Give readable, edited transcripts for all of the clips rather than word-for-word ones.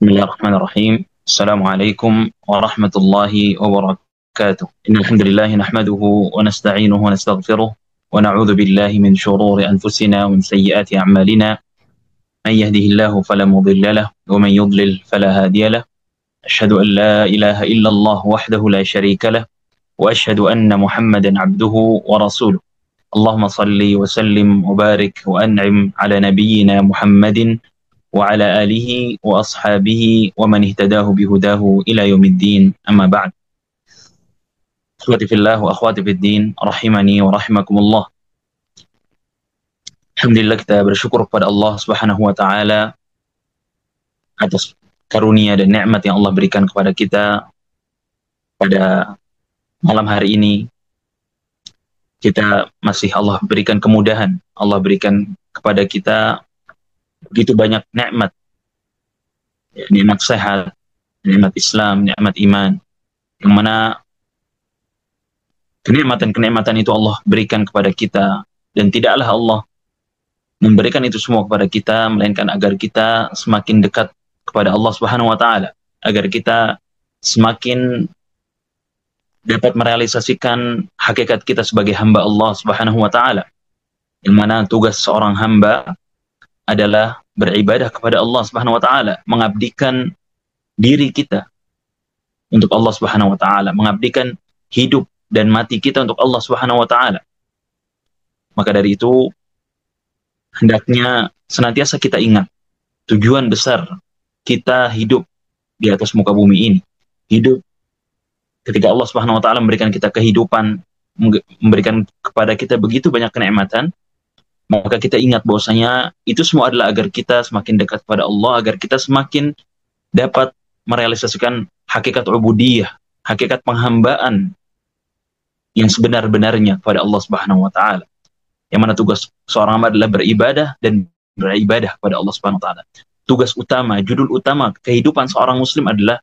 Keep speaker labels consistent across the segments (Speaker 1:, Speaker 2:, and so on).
Speaker 1: بسم الله الرحمن الرحيم. السلام عليكم ورحمة الله وبركاته. إن الحمد لله نحمده ونستعينه ونستغفره ونعوذ بالله من شرور أنفسنا ومن سيئات أعمالنا. من يهده الله فلا مضل له ومن يضلل فلا هادي له. أشهد أن لا إله إلا الله وحده لا شريك له وأشهد أن محمدا عبده ورسوله. اللهم صل وسلم وبارك وأنعم على نبينا محمد وعلى آله وأصحابه ومن اهتداه بهداه إلى يوم الدين. أما بعد، أخواتي في الله وأخواتي في الدين rahimani wa rahimakumullah. Alhamdulillah, kita bersyukur kepada Allah Subhanahu wa taala atas karunia dan nikmat yang Allah berikan kepada kita pada malam hari ini. Kita masih Allah berikan kemudahan, Allah berikan kepada kita begitu banyak nikmat, nikmat sehat, nikmat Islam, nikmat iman, yang mana kenikmatan-kenikmatan itu Allah berikan kepada kita, dan tidaklah Allah memberikan itu semua kepada kita melainkan agar kita semakin dekat kepada Allah Subhanahu wa taala, agar kita semakin dapat merealisasikan hakikat kita sebagai hamba Allah Subhanahu wa taala, yang mana tugas seorang hamba adalah beribadah kepada Allah Subhanahu wa taala, mengabdikan diri kita untuk Allah Subhanahu wa taala, mengabdikan hidup dan mati kita untuk Allah Subhanahu wa taala. Maka dari itu hendaknya senantiasa kita ingat tujuan besar kita hidup di atas muka bumi ini. Hidup ketika Allah Subhanahu wa taala memberikan kita kehidupan, memberikan kepada kita begitu banyak kenikmatan, maka kita ingat bahwasanya itu semua adalah agar kita semakin dekat kepada Allah, agar kita semakin dapat merealisasikan hakikat ubudiyah, hakikat penghambaan yang sebenar-benarnya kepada Allah Subhanahu wa taala. Yang mana tugas seorang hamba adalah beribadah dan beribadah kepada Allah Subhanahu wa taala. Tugas utama, judul utama kehidupan seorang muslim adalah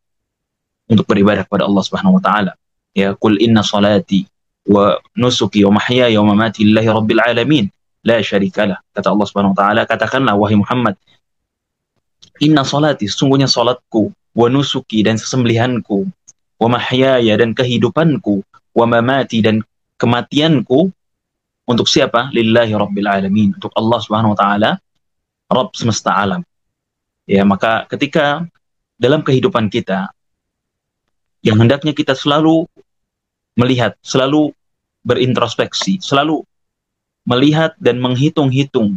Speaker 1: untuk beribadah kepada Allah Subhanahu wa taala. Ya, qul inna salati wa nusuki wa mahyaya wa mamati lillahi rabbil alamin. La syarikalah. Kata Allah Subhanahu wa taala, katakanlah wahai Muhammad, inna salati, sesungguhnya salatku, wa nusuki, dan sesembelihanku, wa mahyaya, dan kehidupanku, wa mamati, dan kematianku, untuk siapa? Lillahi rabbil alamin, untuk Allah Subhanahu wa taala, Rabb semesta alam. Ya, maka ketika dalam kehidupan kita yang hendaknya kita selalu melihat, selalu berintrospeksi, selalu melihat dan menghitung-hitung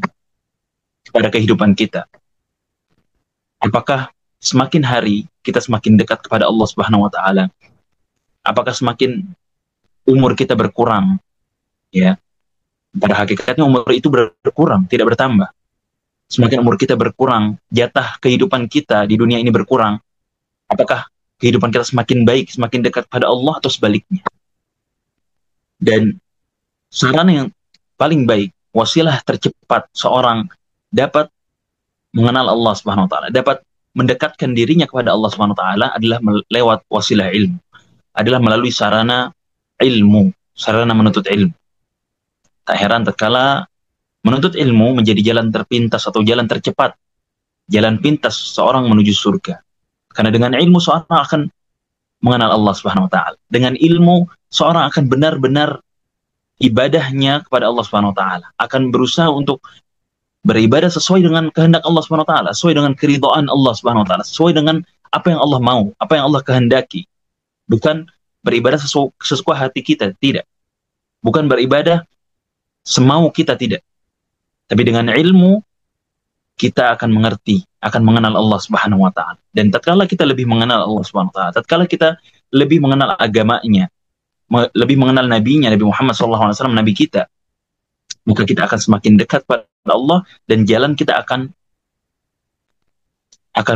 Speaker 1: pada kehidupan kita. Apakah semakin hari kita semakin dekat kepada Allah Subhanahu wa taala? Apakah semakin umur kita berkurang? Ya. Pada hakikatnya umur itu berkurang, tidak bertambah. Semakin umur kita berkurang, jatah kehidupan kita di dunia ini berkurang. Apakah kehidupan kita semakin baik, semakin dekat pada Allah, atau sebaliknya? Dan sarana yang paling baik, wasilah tercepat seorang dapat mengenal Allah Subhanahu wa taala, dapat mendekatkan dirinya kepada Allah Subhanahu wa taala adalah lewat wasilah ilmu, adalah melalui sarana ilmu, sarana menuntut ilmu. Tak heran tatkala menuntut ilmu menjadi jalan terpintas atau jalan tercepat, jalan pintas seorang menuju surga. Karena dengan ilmu seorang akan mengenal Allah Subhanahu wa taala. Dengan ilmu seorang akan benar-benar ibadahnya kepada Allah Subhanahu wa taala, akan berusaha untuk beribadah sesuai dengan kehendak Allah Subhanahu wa taala, sesuai dengan keridhaan Allah Subhanahu wa taala, sesuai dengan apa yang Allah mau, apa yang Allah kehendaki. Bukan beribadah sesuai hati kita, tidak. Bukan beribadah semau kita, tidak. Tapi dengan ilmu kita akan mengerti, akan mengenal Allah Subhanahu wa taala. Dan tatkala kita lebih mengenal Allah Subhanahu wa taala, tatkala kita lebih mengenal agamanya, lebih mengenal nabinya, Nabi Muhammad SAW, nabi kita, maka kita akan semakin dekat pada Allah, dan jalan kita akan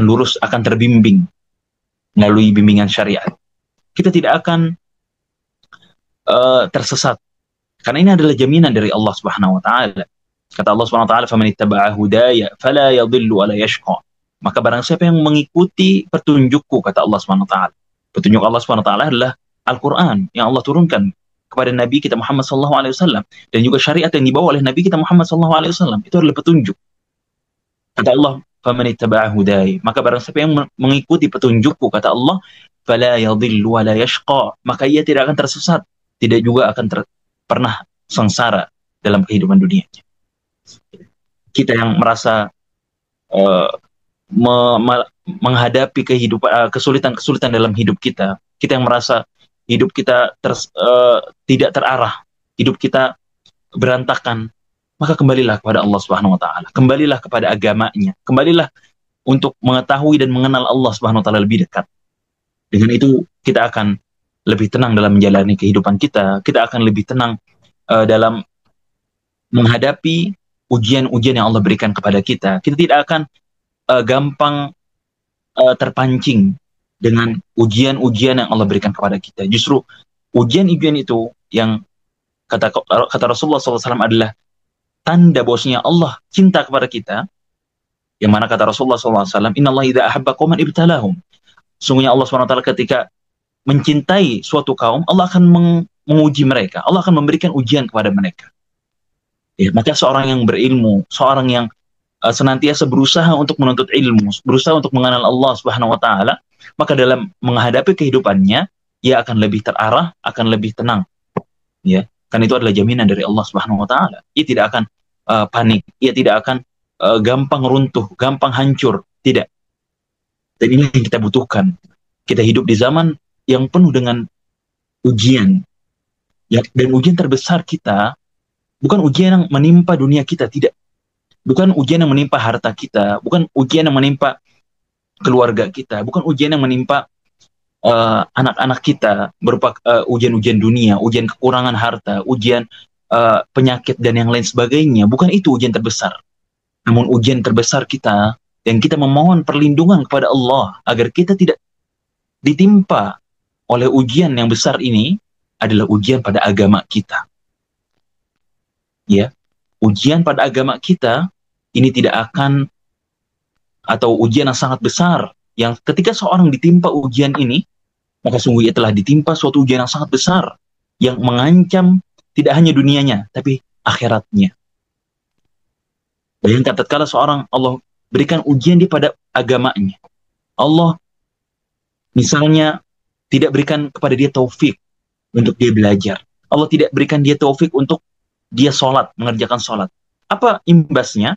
Speaker 1: lurus, akan terbimbing melalui bimbingan syariat. Kita tidak akan tersesat, karena ini adalah jaminan dari Allah Subhanahu wa taala. Kata Allah Subhanahu wa taala, "Faman ittaba'a hudaya fala yadhillu wa la yashqa." Maka barang siapa yang mengikuti petunjukku, kata Allah Subhanahu wa taala. Petunjuk Allah Subhanahu wa taala adalah Al-Quran yang Allah turunkan kepada Nabi kita Muhammad SAW, dan juga syariat yang dibawa oleh Nabi kita Muhammad SAW, itu adalah petunjuk. Kata Allah faman ittaba'a hudaya, maka barang siapa yang mengikuti petunjukku, kata Allah, fala yadhillu wa la yashqa, maka ia tidak akan tersesat, tidak juga akan pernah sengsara dalam kehidupan dunia. Kita yang merasa menghadapi kehidupan kesulitan-kesulitan dalam hidup kita, kita yang merasa hidup kita tidak terarah, hidup kita berantakan, maka kembalilah kepada Allah Subhanahu wa taala. Kembalilah kepada agamanya. Kembalilah untuk mengetahui dan mengenal Allah Subhanahu wa taala lebih dekat. Dengan itu kita akan lebih tenang dalam menjalani kehidupan kita. Kita akan lebih tenang dalam menghadapi ujian-ujian yang Allah berikan kepada kita. Kita tidak akan gampang terpancing dengan ujian-ujian yang Allah berikan kepada kita. Justru ujian-ujian itu yang kata Rasulullah SAW adalah tanda bahwasanya Allah cinta kepada kita. Yang mana kata Rasulullah SAW, Inna Allah idha ahabba qawman ibtalahum. Sungguhnya Allah SWT ketika mencintai suatu kaum, Allah akan menguji mereka. Allah akan memberikan ujian kepada mereka. Ya, maka seorang yang berilmu, seorang yang senantiasa berusaha untuk menuntut ilmu, berusaha untuk mengenal Allah Subhanahu wa taala, maka dalam menghadapi kehidupannya, ia akan lebih terarah, akan lebih tenang. Ya, karena itu adalah jaminan dari Allah Subhanahu wa taala. Ia tidak akan panik, ia tidak akan gampang runtuh, gampang hancur, tidak. Dan ini yang kita butuhkan. Kita hidup di zaman yang penuh dengan ujian. Ya, dan ujian terbesar kita bukan ujian yang menimpa dunia kita, tidak. Bukan ujian yang menimpa harta kita, bukan ujian yang menimpa keluarga kita, bukan ujian yang menimpa anak-anak kita berupa ujian-ujian dunia, ujian kekurangan harta, ujian penyakit dan yang lain sebagainya. Bukan itu ujian terbesar. Namun ujian terbesar kita, yang kita memohon perlindungan kepada Allah agar kita tidak ditimpa oleh ujian yang besar ini, adalah ujian pada agama kita. Ya, ujian pada agama kita ini tidak akan, atau ujian yang sangat besar, yang ketika seorang ditimpa ujian ini, maka sungguh ia telah ditimpa suatu ujian yang sangat besar, yang mengancam tidak hanya dunianya, tapi akhiratnya. Bayangkan tatkala seorang Allah berikan ujian dia pada agamanya. Allah misalnya tidak berikan kepada dia taufik untuk dia belajar. Allah tidak berikan dia taufik untuk dia sholat, mengerjakan sholat. Apa imbasnya?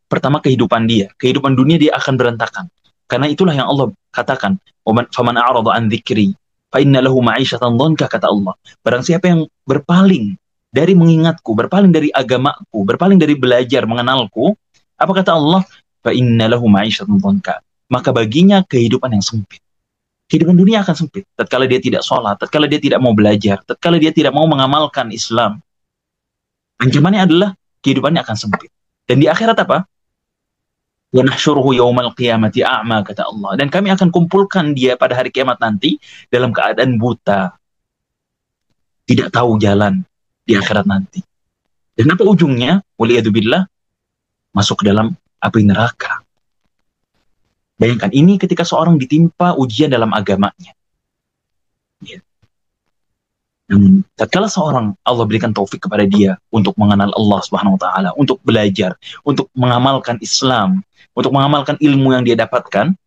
Speaker 1: Pertama, kehidupan dia. Kehidupan dunia dia akan berantakan. Karena itulah yang Allah katakan, "Faman a'rada an dzikri, fa inna lahu ma'isyatan dhanka," kata Allah. Barang siapa yang berpaling dari mengingatku, berpaling dari agamaku, berpaling dari belajar mengenalku, apa kata Allah? Fa inna lahu ma'isyatan dhanka. Maka baginya kehidupan yang sempit. Kehidupan dunia akan sempit. Tatkala dia tidak sholat, tatkala dia tidak mau belajar, tatkala dia tidak mau mengamalkan Islam, ancamannya adalah kehidupannya akan sempit. Dan di akhirat apa? Wa nahsyuruhu yaumal qiyamati a'ma, kata Allah. Dan kami akan kumpulkan dia pada hari kiamat nanti dalam keadaan buta. Tidak tahu jalan di akhirat nanti. Dan apa ujungnya? Waliyadzubillah, masuk ke dalam api neraka. Bayangkan, ini ketika seorang ditimpa ujian dalam agamanya. Ya. Namun, tatkala seorang Allah berikan taufik kepada dia untuk mengenal Allah Subhanahu wa taala, untuk belajar, untuk mengamalkan Islam, untuk mengamalkan ilmu yang dia dapatkan,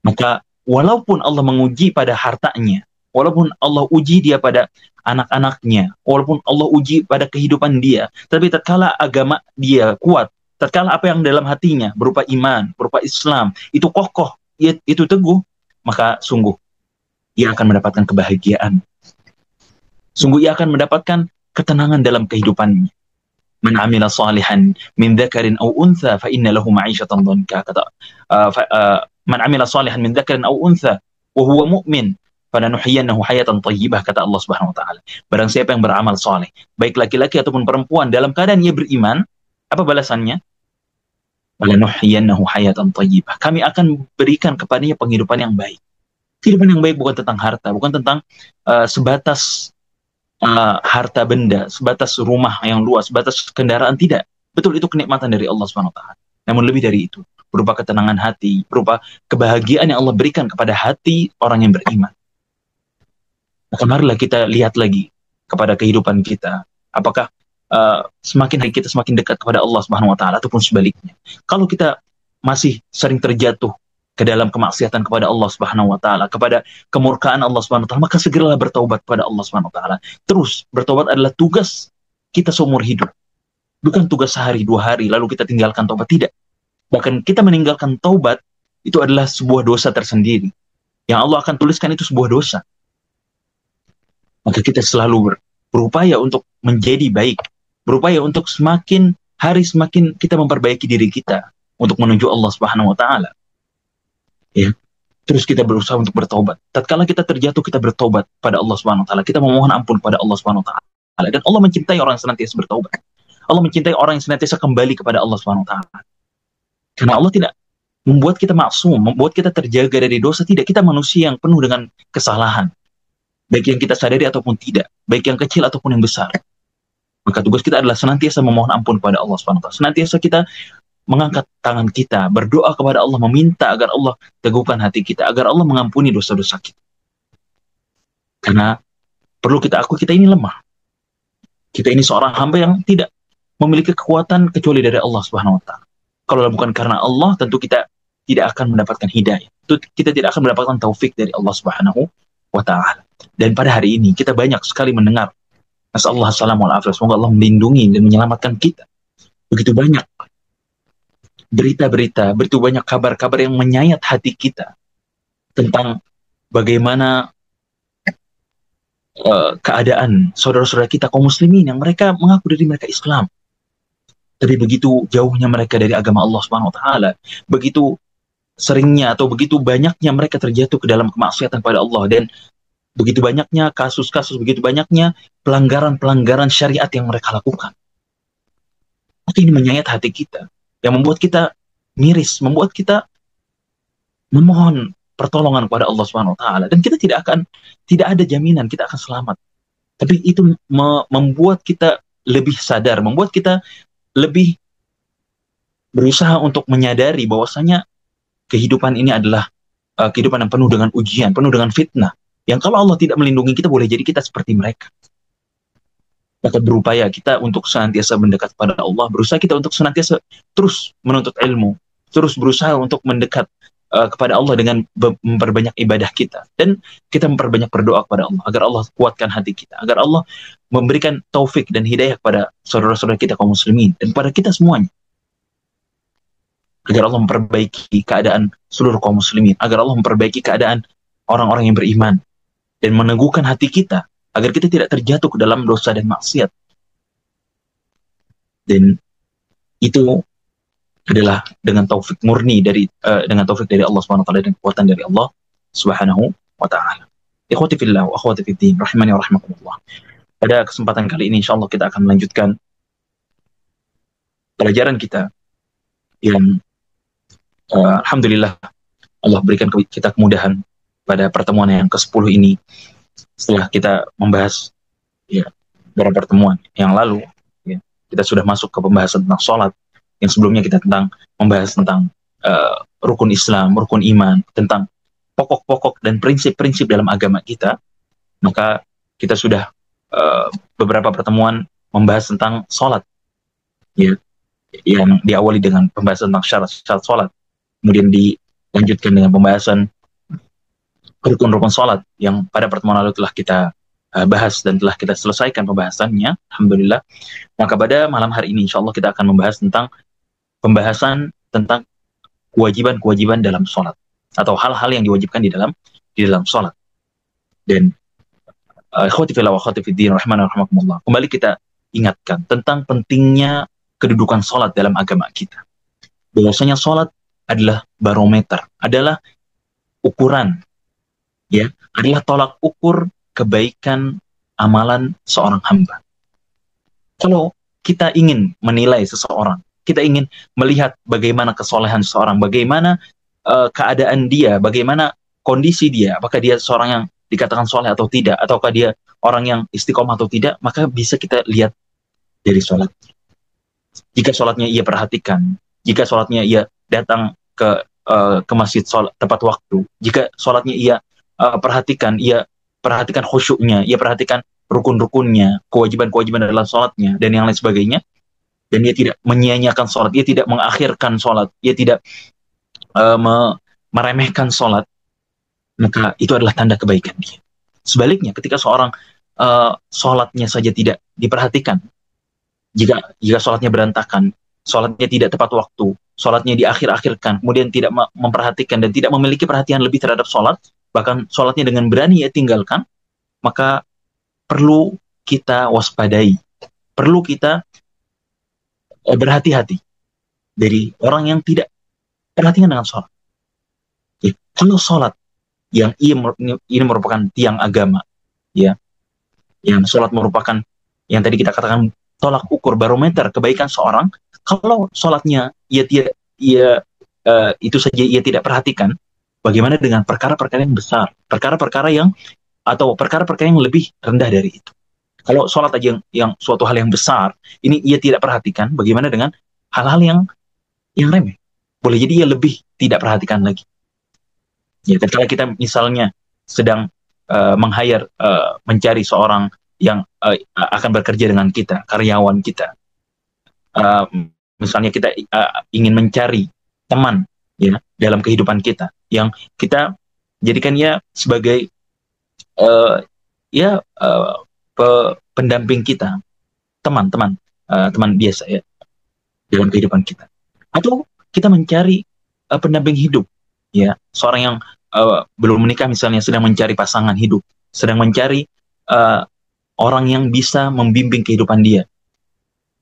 Speaker 1: maka walaupun Allah menguji pada hartanya, walaupun Allah uji dia pada anak-anaknya, walaupun Allah uji pada kehidupan dia, tapi tatkala agama dia kuat, tatkala apa yang dalam hatinya berupa iman, berupa Islam, itu kokoh, itu teguh, maka sungguh ia akan mendapatkan kebahagiaan. Sungguh ia akan mendapatkan ketenangan dalam kehidupannya. Man 'amila shalihan min dzakarin aw untha fa inna lahu ma'isyatan dhanka, kata man 'amila shalihan min dzakarin aw untha wa huwa mu'min falanuhyiyannahu hayatan thayyibah, kata Allah Subhanahu wa taala. Barang siapa yang beramal saleh, baik laki-laki ataupun perempuan, dalam keadaan ia beriman, apa balasannya? Falanuhyiyannahu hayatan thayyibah. Kami akan berikan kepadanya penghidupan yang baik. Kehidupan yang baik bukan tentang harta, bukan tentang sebatas harta benda, sebatas rumah yang luas, sebatas kendaraan, tidak. Betul, itu kenikmatan dari Allah SWT. Namun lebih dari itu, berupa ketenangan hati, berupa kebahagiaan yang Allah berikan kepada hati orang yang beriman. Maka marilah kita lihat lagi kepada kehidupan kita. Apakah semakin hari kita semakin dekat kepada Allah Subhanahu wa taala, ataupun sebaliknya. Kalau kita masih sering terjatuh ke dalam kemaksiatan kepada Allah Subhanahu wa taala, kepada kemurkaan Allah Subhanahu wa taala, maka segeralah bertaubat kepada Allah Subhanahu wa taala. Terus bertobat adalah tugas kita seumur hidup. Bukan tugas sehari dua hari lalu kita tinggalkan taubat, tidak. Bahkan kita meninggalkan taubat itu adalah sebuah dosa tersendiri. Yang Allah akan tuliskan itu sebuah dosa. Maka kita selalu berupaya untuk menjadi baik, berupaya untuk semakin hari semakin kita memperbaiki diri kita untuk menuju Allah Subhanahu wa taala. Ya. Terus kita berusaha untuk bertobat. Tatkala kita terjatuh, kita bertobat pada Allah Subhanahu wa taala. Kita memohon ampun pada Allah Subhanahu wa taala. Dan Allah mencintai orang yang senantiasa bertobat. Allah mencintai orang yang senantiasa kembali kepada Allah Subhanahu wa taala. Karena Allah tidak membuat kita maksum, membuat kita terjaga dari dosa. Tidak, kita manusia yang penuh dengan kesalahan. Baik yang kita sadari ataupun tidak, baik yang kecil ataupun yang besar. Maka tugas kita adalah senantiasa memohon ampun kepada Allah Subhanahu wa taala. Senantiasa kita mengangkat tangan kita, berdoa kepada Allah, meminta agar Allah teguhkan hati kita, agar Allah mengampuni dosa-dosa kita. Karena perlu kita akui, kita ini lemah. Kita ini seorang hamba yang tidak memiliki kekuatan kecuali dari Allah Subhanahu wa taala. Kalau bukan karena Allah, tentu kita tidak akan mendapatkan hidayah. Kita tidak akan mendapatkan taufik dari Allah Subhanahu wa taala. Dan pada hari ini kita banyak sekali mendengar, nasallahu alaihi wasallam, semoga Allah melindungi dan menyelamatkan kita. Begitu banyak berita-berita, begitu banyak kabar-kabar yang menyayat hati kita tentang bagaimana keadaan saudara-saudara kita kaum muslimin yang mereka mengaku diri mereka Islam, tapi begitu jauhnya mereka dari agama Allah Subhanahu wa taala, begitu seringnya atau begitu banyaknya mereka terjatuh ke dalam kemaksiatan pada Allah, dan begitu banyaknya kasus-kasus, begitu banyaknya pelanggaran-pelanggaran syariat yang mereka lakukan. Maka ini menyayat hati kita, yang membuat kita miris, membuat kita memohon pertolongan kepada Allah Subhanahu wa taala, dan kita tidak ada jaminan kita akan selamat. Tapi itu membuat kita lebih sadar, membuat kita lebih berusaha untuk menyadari bahwasanya kehidupan ini adalah kehidupan yang penuh dengan ujian, penuh dengan fitnah, yang kalau Allah tidak melindungi kita, boleh jadi kita seperti mereka. Maka berupaya kita untuk senantiasa mendekat kepada Allah, berusaha kita untuk senantiasa terus menuntut ilmu, terus berusaha untuk mendekat kepada Allah dengan memperbanyak ibadah kita, dan kita memperbanyak berdoa kepada Allah agar Allah kuatkan hati kita, agar Allah memberikan taufik dan hidayah kepada saudara-saudara kita kaum muslimin dan kepada kita semuanya, agar Allah memperbaiki keadaan seluruh kaum muslimin, agar Allah memperbaiki keadaan orang-orang yang beriman dan meneguhkan hati kita agar kita tidak terjatuh ke dalam dosa dan maksiat. Dan itu adalah dengan taufik murni dari dengan taufik dari Allah Subhanahu wa taala dan kekuatan dari Allah Subhanahu wa taala. Ikhwati fillah wa akhwati fid din, rahimani wa rahimakumullah. Pada kesempatan kali ini insyaallah kita akan melanjutkan pelajaran kita yang alhamdulillah Allah berikan kita kemudahan pada pertemuan yang ke-10 ini. Setelah kita membahas beberapa pertemuan yang lalu, kita sudah masuk ke pembahasan tentang sholat, yang sebelumnya kita membahas tentang rukun Islam, rukun iman, tentang pokok-pokok dan prinsip-prinsip dalam agama kita. Maka kita sudah beberapa pertemuan membahas tentang sholat, yang diawali dengan pembahasan tentang syarat-syarat sholat, kemudian dilanjutkan dengan pembahasan rukun-rukun sholat yang pada pertemuan lalu telah kita bahas dan telah kita selesaikan pembahasannya, alhamdulillah. Maka pada malam hari ini insya Allah kita akan membahas tentang pembahasan tentang kewajiban-kewajiban dalam sholat, atau hal-hal yang diwajibkan di dalam sholat. Dan ikhwati fillah wa akhwati fid din, rahimani wa rahimakumullah, kembali kita ingatkan tentang pentingnya kedudukan sholat dalam agama kita. Bahwasanya sholat adalah barometer, adalah ukuran, adalah tolak ukur kebaikan amalan seorang hamba. Kalau kita ingin menilai seseorang, kita ingin melihat bagaimana kesolehan seseorang, bagaimana keadaan dia, bagaimana kondisi dia, apakah dia seorang yang dikatakan soleh atau tidak, ataukah dia orang yang istiqomah atau tidak, maka bisa kita lihat dari sholat. Jika sholatnya ia perhatikan, jika sholatnya ia datang ke masjid sholat tepat waktu, jika sholatnya ia perhatikan khusyuknya, ia perhatikan rukun-rukunnya, kewajiban-kewajiban dalam sholatnya, dan yang lain sebagainya, dan dia tidak menyia-nyiakan sholat, dia tidak mengakhirkan sholat, dia tidak meremehkan sholat, maka itu adalah tanda kebaikan dia. Sebaliknya, ketika seorang sholatnya saja tidak diperhatikan, jika sholatnya berantakan, sholatnya tidak tepat waktu, sholatnya diakhir-akhirkan, kemudian tidak memperhatikan dan tidak memiliki perhatian lebih terhadap sholat, bahkan sholatnya dengan berani ia tinggalkan, maka perlu kita waspadai, perlu kita berhati-hati dari orang yang tidak perhatian dengan sholat. Ya, kalau sholat yang ini merupakan tiang agama, ya, yang sholat merupakan yang tadi kita katakan tolak ukur barometer kebaikan seorang. Kalau sholatnya itu saja ia tidak perhatikan, bagaimana dengan perkara-perkara yang besar, perkara-perkara yang lebih rendah dari itu? Kalau sholat aja yang suatu hal yang besar, ini ia tidak perhatikan, bagaimana dengan hal-hal yang remeh? Boleh jadi ia lebih tidak perhatikan lagi. Ya, ketika kita misalnya sedang meng-hire, mencari seorang yang akan bekerja dengan kita, karyawan kita. Misalnya kita ingin mencari teman, ya, dalam kehidupan kita, yang kita jadikan ia sebagai pendamping kita, teman biasa, ya, dalam kehidupan kita. Atau kita mencari pendamping hidup, ya, seorang yang belum menikah misalnya, sedang mencari pasangan hidup, sedang mencari orang yang bisa membimbing kehidupan dia,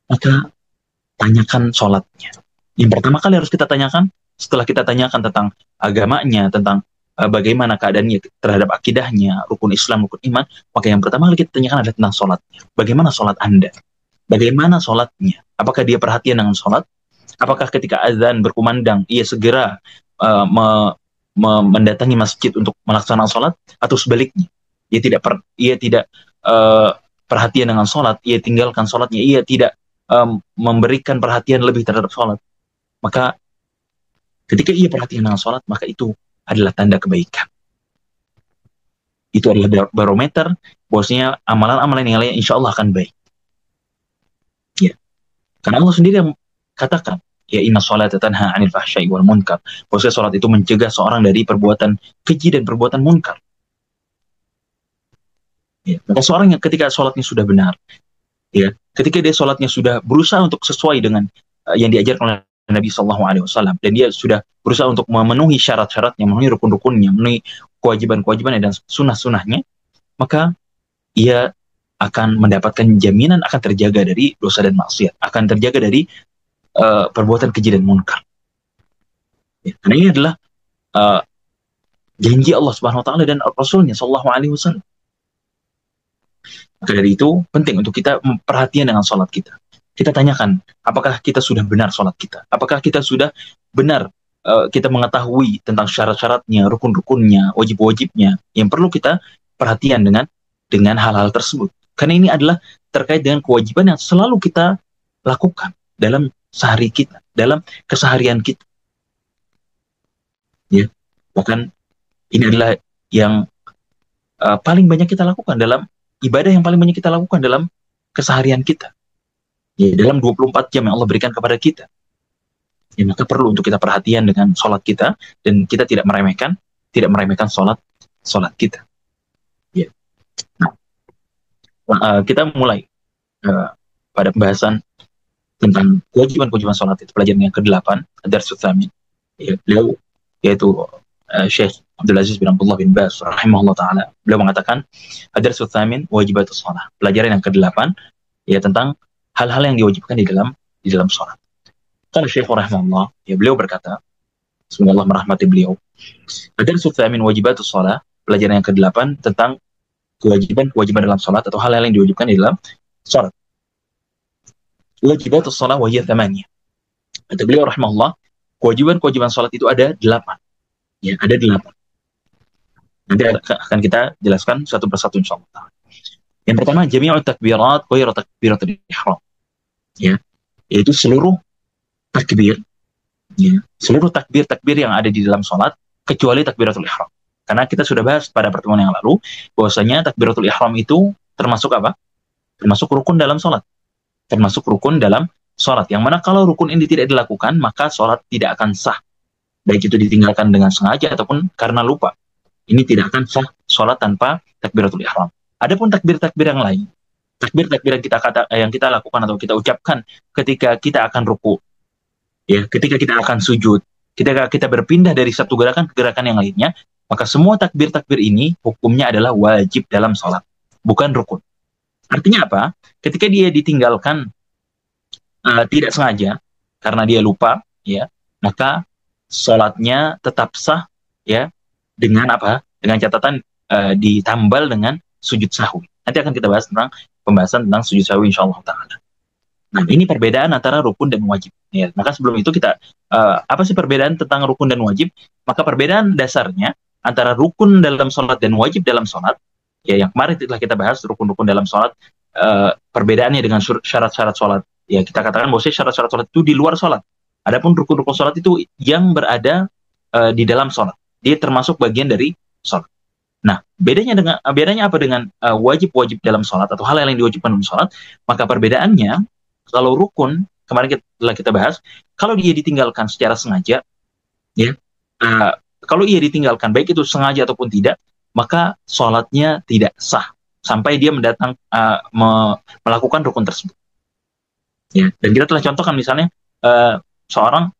Speaker 1: maka tanyakan sholatnya. Yang pertama kali harus kita tanyakan, setelah kita tanyakan tentang agamanya, tentang bagaimana keadaannya terhadap akidahnya, rukun Islam, rukun iman, maka yang pertama kali kita tanyakan adalah tentang sholatnya. Bagaimana sholat Anda? Bagaimana sholatnya? Apakah dia perhatian dengan sholat? Apakah ketika azan berkumandang, ia segera mendatangi masjid untuk melaksanakan sholat? Atau sebaliknya, ia tidak perhatian dengan sholat, ia tinggalkan sholatnya, ia tidak memberikan perhatian lebih terhadap sholat? Maka ketika ia perhatian dengan sholat, maka itu adalah tanda kebaikan. Itu adalah barometer bahwasanya amalan-amalan yang lain insya Allah akan baik. Ya. Karena Allah sendiri yang katakan, ya, inna sholata tanha 'anil fahsya'i wal munkar. Bahwasanya sholat itu mencegah seorang dari perbuatan keji dan perbuatan munkar. Ya. Maka seorang yang ketika sholatnya sudah benar, ya, ketika dia sholatnya sudah berusaha untuk sesuai dengan yang diajarkan oleh Nabi SAW, dan dia sudah berusaha untuk memenuhi syarat-syaratnya, memenuhi rukun-rukunnya, memenuhi kewajiban-kewajibannya dan sunnah-sunnahnya, maka ia akan mendapatkan jaminan akan terjaga dari dosa dan maksiat, akan terjaga dari perbuatan keji dan munkar. Ya, karena ini adalah janji Allah Subhanahu Wa Taala dan Rasulnya SAW. Maka dari itu penting untuk kita perhatian dengan sholat kita. Kita tanyakan, apakah kita sudah benar sholat kita? Apakah kita sudah benar kita mengetahui tentang syarat-syaratnya, rukun-rukunnya, wajib-wajibnya, yang perlu kita perhatian dengan hal-hal tersebut. Karena ini adalah terkait dengan kewajiban yang selalu kita lakukan dalam sehari kita, dalam keseharian kita. Ya, bahkan ini adalah yang paling banyak kita lakukan dalam ibadah, yang paling banyak kita lakukan dalam keseharian kita. Ya, dalam 24 jam yang Allah berikan kepada kita. Ya, maka perlu untuk kita perhatian dengan sholat kita, dan kita tidak meremehkan sholat kita. Ya. Nah, kita mulai pada pembahasan tentang kewajiban-kewajiban sholat itu, pelajaran yang ke-8, Ad-Darsus Tsamin. Ya, beliau yaitu Syekh Abdul Aziz bin Abdullah bin Baz rahimahullah ta'ala, beliau mengatakan Ad-Darsus Tsamin wajibatus shalah, pelajaran yang ke-8, ya, tentang hal-hal yang diwajibkan di dalam sholat. Kalau Syekh rahimahullah, ya, beliau berkata, semoga Allah merahmati beliau, Ad-Darsus Tsamin wajibatus shalah, pelajaran yang ke-8 tentang kewajiban dalam sholat atau hal-hal yang diwajibkan di dalam sholat. Wajibatus shalah wa hiya 8. Kata beliau rahimahullah, kewajiban sholat itu ada 8. Ya, ada 8. Nanti akan kita jelaskan satu persatu insyaallah. Yang pertama, jami'ut takbirat ghairu takbiratul ihram. Ya, yaitu seluruh takbir, ya, seluruh takbir yang ada di dalam sholat kecuali takbiratul ihram. Karena kita sudah bahas pada pertemuan yang lalu bahwasanya takbiratul ihram itu termasuk apa? Termasuk rukun dalam sholat. Termasuk rukun dalam sholat. Yang mana kalau rukun ini tidak dilakukan, maka sholat tidak akan sah. baik itu ditinggalkan dengan sengaja ataupun karena lupa, ini tidak akan sah sholat tanpa takbiratul ihram. Adapun takbir-takbir yang lain, takbir-takbir yang kita lakukan atau kita ucapkan ketika kita akan ruku, ya, ketika kita akan sujud, ketika kita berpindah dari satu gerakan ke gerakan yang lainnya, maka semua takbir-takbir ini hukumnya adalah wajib dalam sholat, bukan rukun. Artinya apa? Ketika dia ditinggalkan tidak sengaja karena dia lupa, ya, maka sholatnya tetap sah, ya, dengan apa? Dengan catatan ditambal dengan sujud sahwi. Nanti akan kita bahas tentang pembahasan tentang sujud sahwi insyaallah taala. Nah, ini perbedaan antara rukun dan wajib. Ya, maka sebelum itu kita apa sih perbedaan tentang rukun dan wajib? Maka perbedaan dasarnya antara rukun dalam sholat dan wajib dalam sholat, ya, yang kemarin telah kita bahas rukun-rukun dalam sholat, perbedaannya dengan syarat-syarat sholat. Ya, kita katakan bahwa syarat-syarat sholat itu di luar sholat. Adapun rukun-rukun sholat itu yang berada di dalam sholat. Dia termasuk bagian dari sholat. Nah, bedanya apa dengan wajib-wajib dalam sholat atau hal yang diwajibkan dalam sholat? Maka perbedaannya, kalau rukun kemarin telah kita bahas, kalau dia ditinggalkan secara sengaja, ya, kalau ia ditinggalkan baik itu sengaja ataupun tidak, maka sholatnya tidak sah sampai dia melakukan rukun tersebut. Ya, dan kita telah contohkan misalnya seorang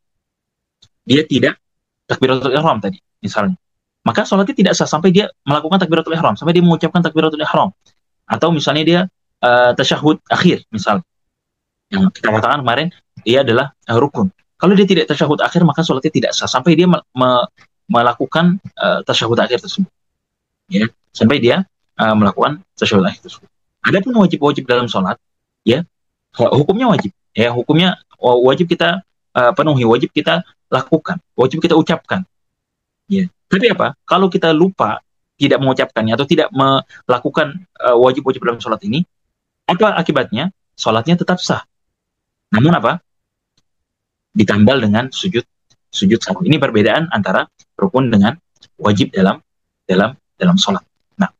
Speaker 1: dia tidak takbiratul ihram tadi, misalnya. Maka sholatnya tidak sah sampai dia melakukan takbiratul ihram, sampai dia mengucapkan takbiratul ihram. Atau misalnya dia tasyahud akhir, misalnya. Yang kita katakan kemarin, dia adalah rukun. Kalau dia tidak tasyahud akhir, maka sholatnya tidak sah sampai dia melakukan tasyahud akhir tersebut. Ya, sampai dia melakukan tasyahud akhir tersebut. Adapun wajib-wajib dalam sholat, ya, hukumnya wajib. Ya, hukumnya wajib kita penuhi, wajib kita lakukan, wajib kita ucapkan. Ya. Tapi apa? Kalau kita lupa tidak mengucapkannya atau tidak melakukan wajib-wajib dalam sholat ini, apa akibatnya? Sholatnya tetap sah. Namun apa? Ditambal dengan sujud sahwi. Ini perbedaan antara rukun dengan wajib dalam sholat. Nah,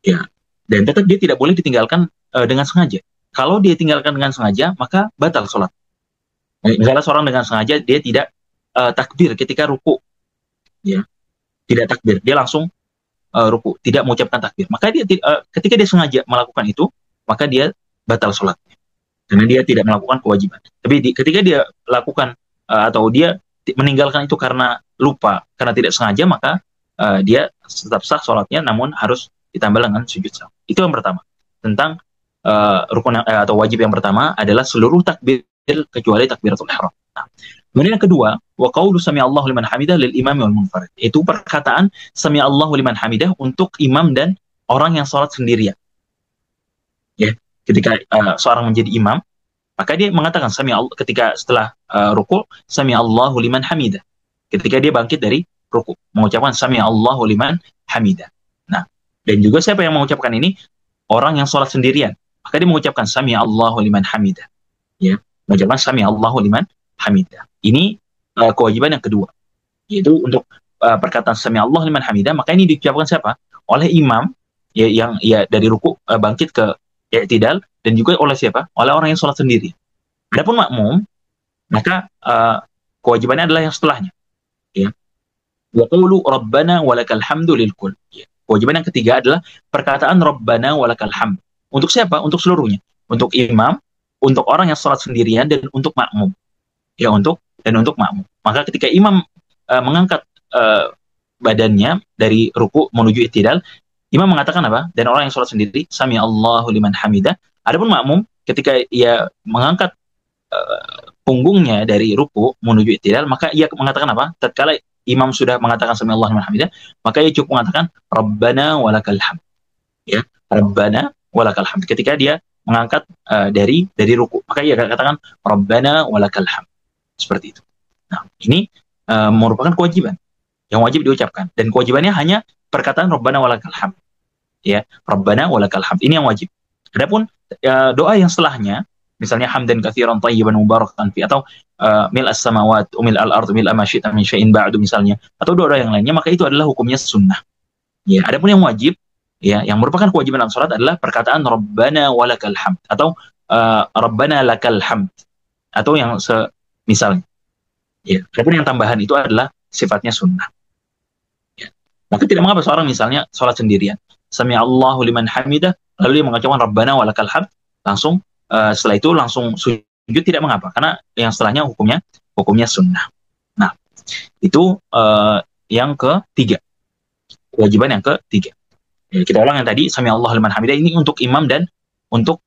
Speaker 1: ya, dan tetap dia tidak boleh ditinggalkan dengan sengaja. Kalau dia tinggalkan dengan sengaja, maka batal sholat. Misalnya seorang dengan sengaja dia tidak takbir ketika ruku, ya, tidak takbir, dia langsung ruku, tidak mengucapkan takbir. Maka dia ketika dia sengaja melakukan itu, maka dia batal sholatnya, karena dia tidak melakukan kewajiban. Tapi ketika dia lakukan atau dia meninggalkan itu karena lupa, karena tidak sengaja, maka dia tetap sah sholatnya, namun harus ditambah dengan sujud sahwi. Itu yang pertama. Tentang rukun atau wajib yang pertama adalah seluruh takbir kecuali takbiratul ihram. Nah, kemudian yang kedua, wa qaulu sami'allahu liman hamidah lil imam wal munfarid. Itu perkataan sami'allahu liman hamidah untuk imam dan orang yang sholat sendirian. Ya, ketika seorang menjadi imam, maka dia mengatakan sami'allahu ketika setelah ruku, sami'allahu liman hamidah. Ketika dia bangkit dari ruku, mengucapkan sami'allahu liman hamidah. Nah, dan juga siapa yang mengucapkan ini? Orang yang sholat sendirian. Maka dia mengucapkan sami'allahu liman hamidah. Ya, mengucapkan sami'allahu liman hamidah. Ini kewajiban yang kedua, yaitu untuk perkataan sami'allahu liman hamidah, maka ini diucapkan siapa? Oleh imam, ya, yang dari ruku bangkit ke i'tidal, dan juga oleh siapa? Oleh orang yang sholat sendiri. Adapun makmum, maka kewajibannya adalah yang setelahnya. Ya. Wa qulu rabbana walakal hamdu lil kull. Ya. Kewajiban yang ketiga adalah perkataan rabbana walakal hamd. Untuk siapa? Untuk seluruhnya. Untuk imam, untuk orang yang sholat sendirian, dan untuk makmum. Ya, untuk makmum. Maka ketika imam mengangkat badannya dari ruku menuju i'tidal, imam mengatakan apa? Dan orang yang sholat sendiri, sami Allahu liman hamidah. Adapun makmum, ketika ia mengangkat punggungnya dari ruku menuju i'tidal, maka ia mengatakan apa? Tatkala imam sudah mengatakan sami Allahu liman hamidah, maka ia cukup mengatakan rabbana walakal hamd. Ya, rabbana walakal hamd. Ketika dia mengangkat dari ruku, maka ia katakan rabbana walakal hamd. Seperti itu. Nah, ini merupakan kewajiban yang wajib diucapkan, dan kewajibannya hanya perkataan rabbana walakal hamd. Ya, rabbana walakal hamd. Ini yang wajib. Adapun doa yang setelahnya, misalnya hamdan katsiran thayyiban mubarakan fi, atau mil as-samawat wa mil al-ard mil ma syi'ta min syai'in ba'du misalnya, atau doa yang lainnya, maka itu adalah hukumnya sunnah. Ya, adapun yang wajib, ya, yang merupakan kewajiban dalam salat adalah perkataan rabbana walakal hamd, atau rabbana lakal hamd, atau yang misalnya. Ya, adapun yang tambahan itu adalah sifatnya sunnah. Ya. Maka tidak mengapa seorang misalnya sholat sendirian, Sami Allahu liman hamidah, lalu dia mengucapkan Rabbana walakal hamd, langsung setelah itu langsung sujud, tidak mengapa, karena yang setelahnya hukumnya sunnah. Nah, itu yang ketiga, kewajiban yang ketiga. Ya, kita ulang yang tadi, Sami Allahu liman hamidah, ini untuk imam dan untuk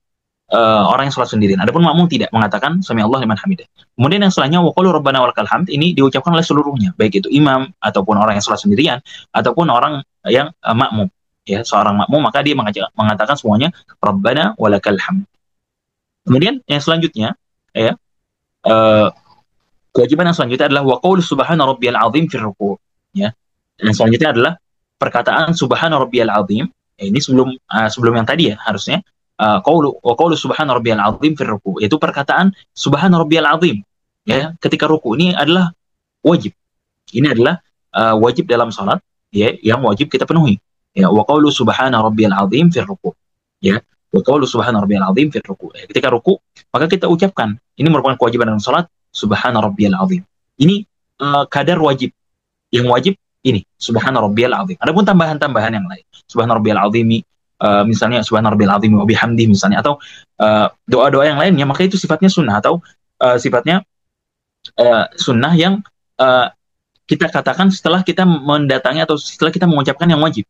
Speaker 1: orang yang sholat sendirian. Adapun makmum tidak mengatakan Sami Allah liman hamidah. Kemudian yang setelahnya waqulu rabbana walakal hamd, ini diucapkan oleh seluruhnya, baik itu imam ataupun orang yang sholat sendirian ataupun orang yang makmum. Ya, seorang makmum maka dia mengatakan semuanya rabbana walakal hamd. Kemudian yang selanjutnya, ya, kewajiban yang selanjutnya adalah waqulu subhana rabbiyal azim fir ruku'. Ya. Yang selanjutnya adalah perkataan subhana rabbiyal azim. Ini sebelum yang tadi ya, harusnya qaulu subhana rabbiyal azim fir ruku', yaitu perkataan subhana rabbiyal azim, ya, ketika ruku. Ini adalah wajib. Ini adalah wajib dalam salat, ya, yang wajib kita penuhi. Ya, wa qaulu subhana rabbiyal azim fir ruku'. Ya, wa qaulu subhana rabbiyal azim fir ruku'. Ya, ketika ruku, maka kita ucapkan, ini merupakan kewajiban dalam salat, subhana rabbiyal azim. Ini kadar wajib. Yang wajib ini subhana rabbiyal azim. Adapun tambahan-tambahan yang lain, subhana rabbiyal azimi, misalnya subhana rabbil azim wa bihamdi misalnya, atau doa-doa yang lainnya, maka itu sifatnya sunnah, atau sifatnya sunnah yang kita katakan setelah kita mendatangi atau setelah kita mengucapkan yang wajib.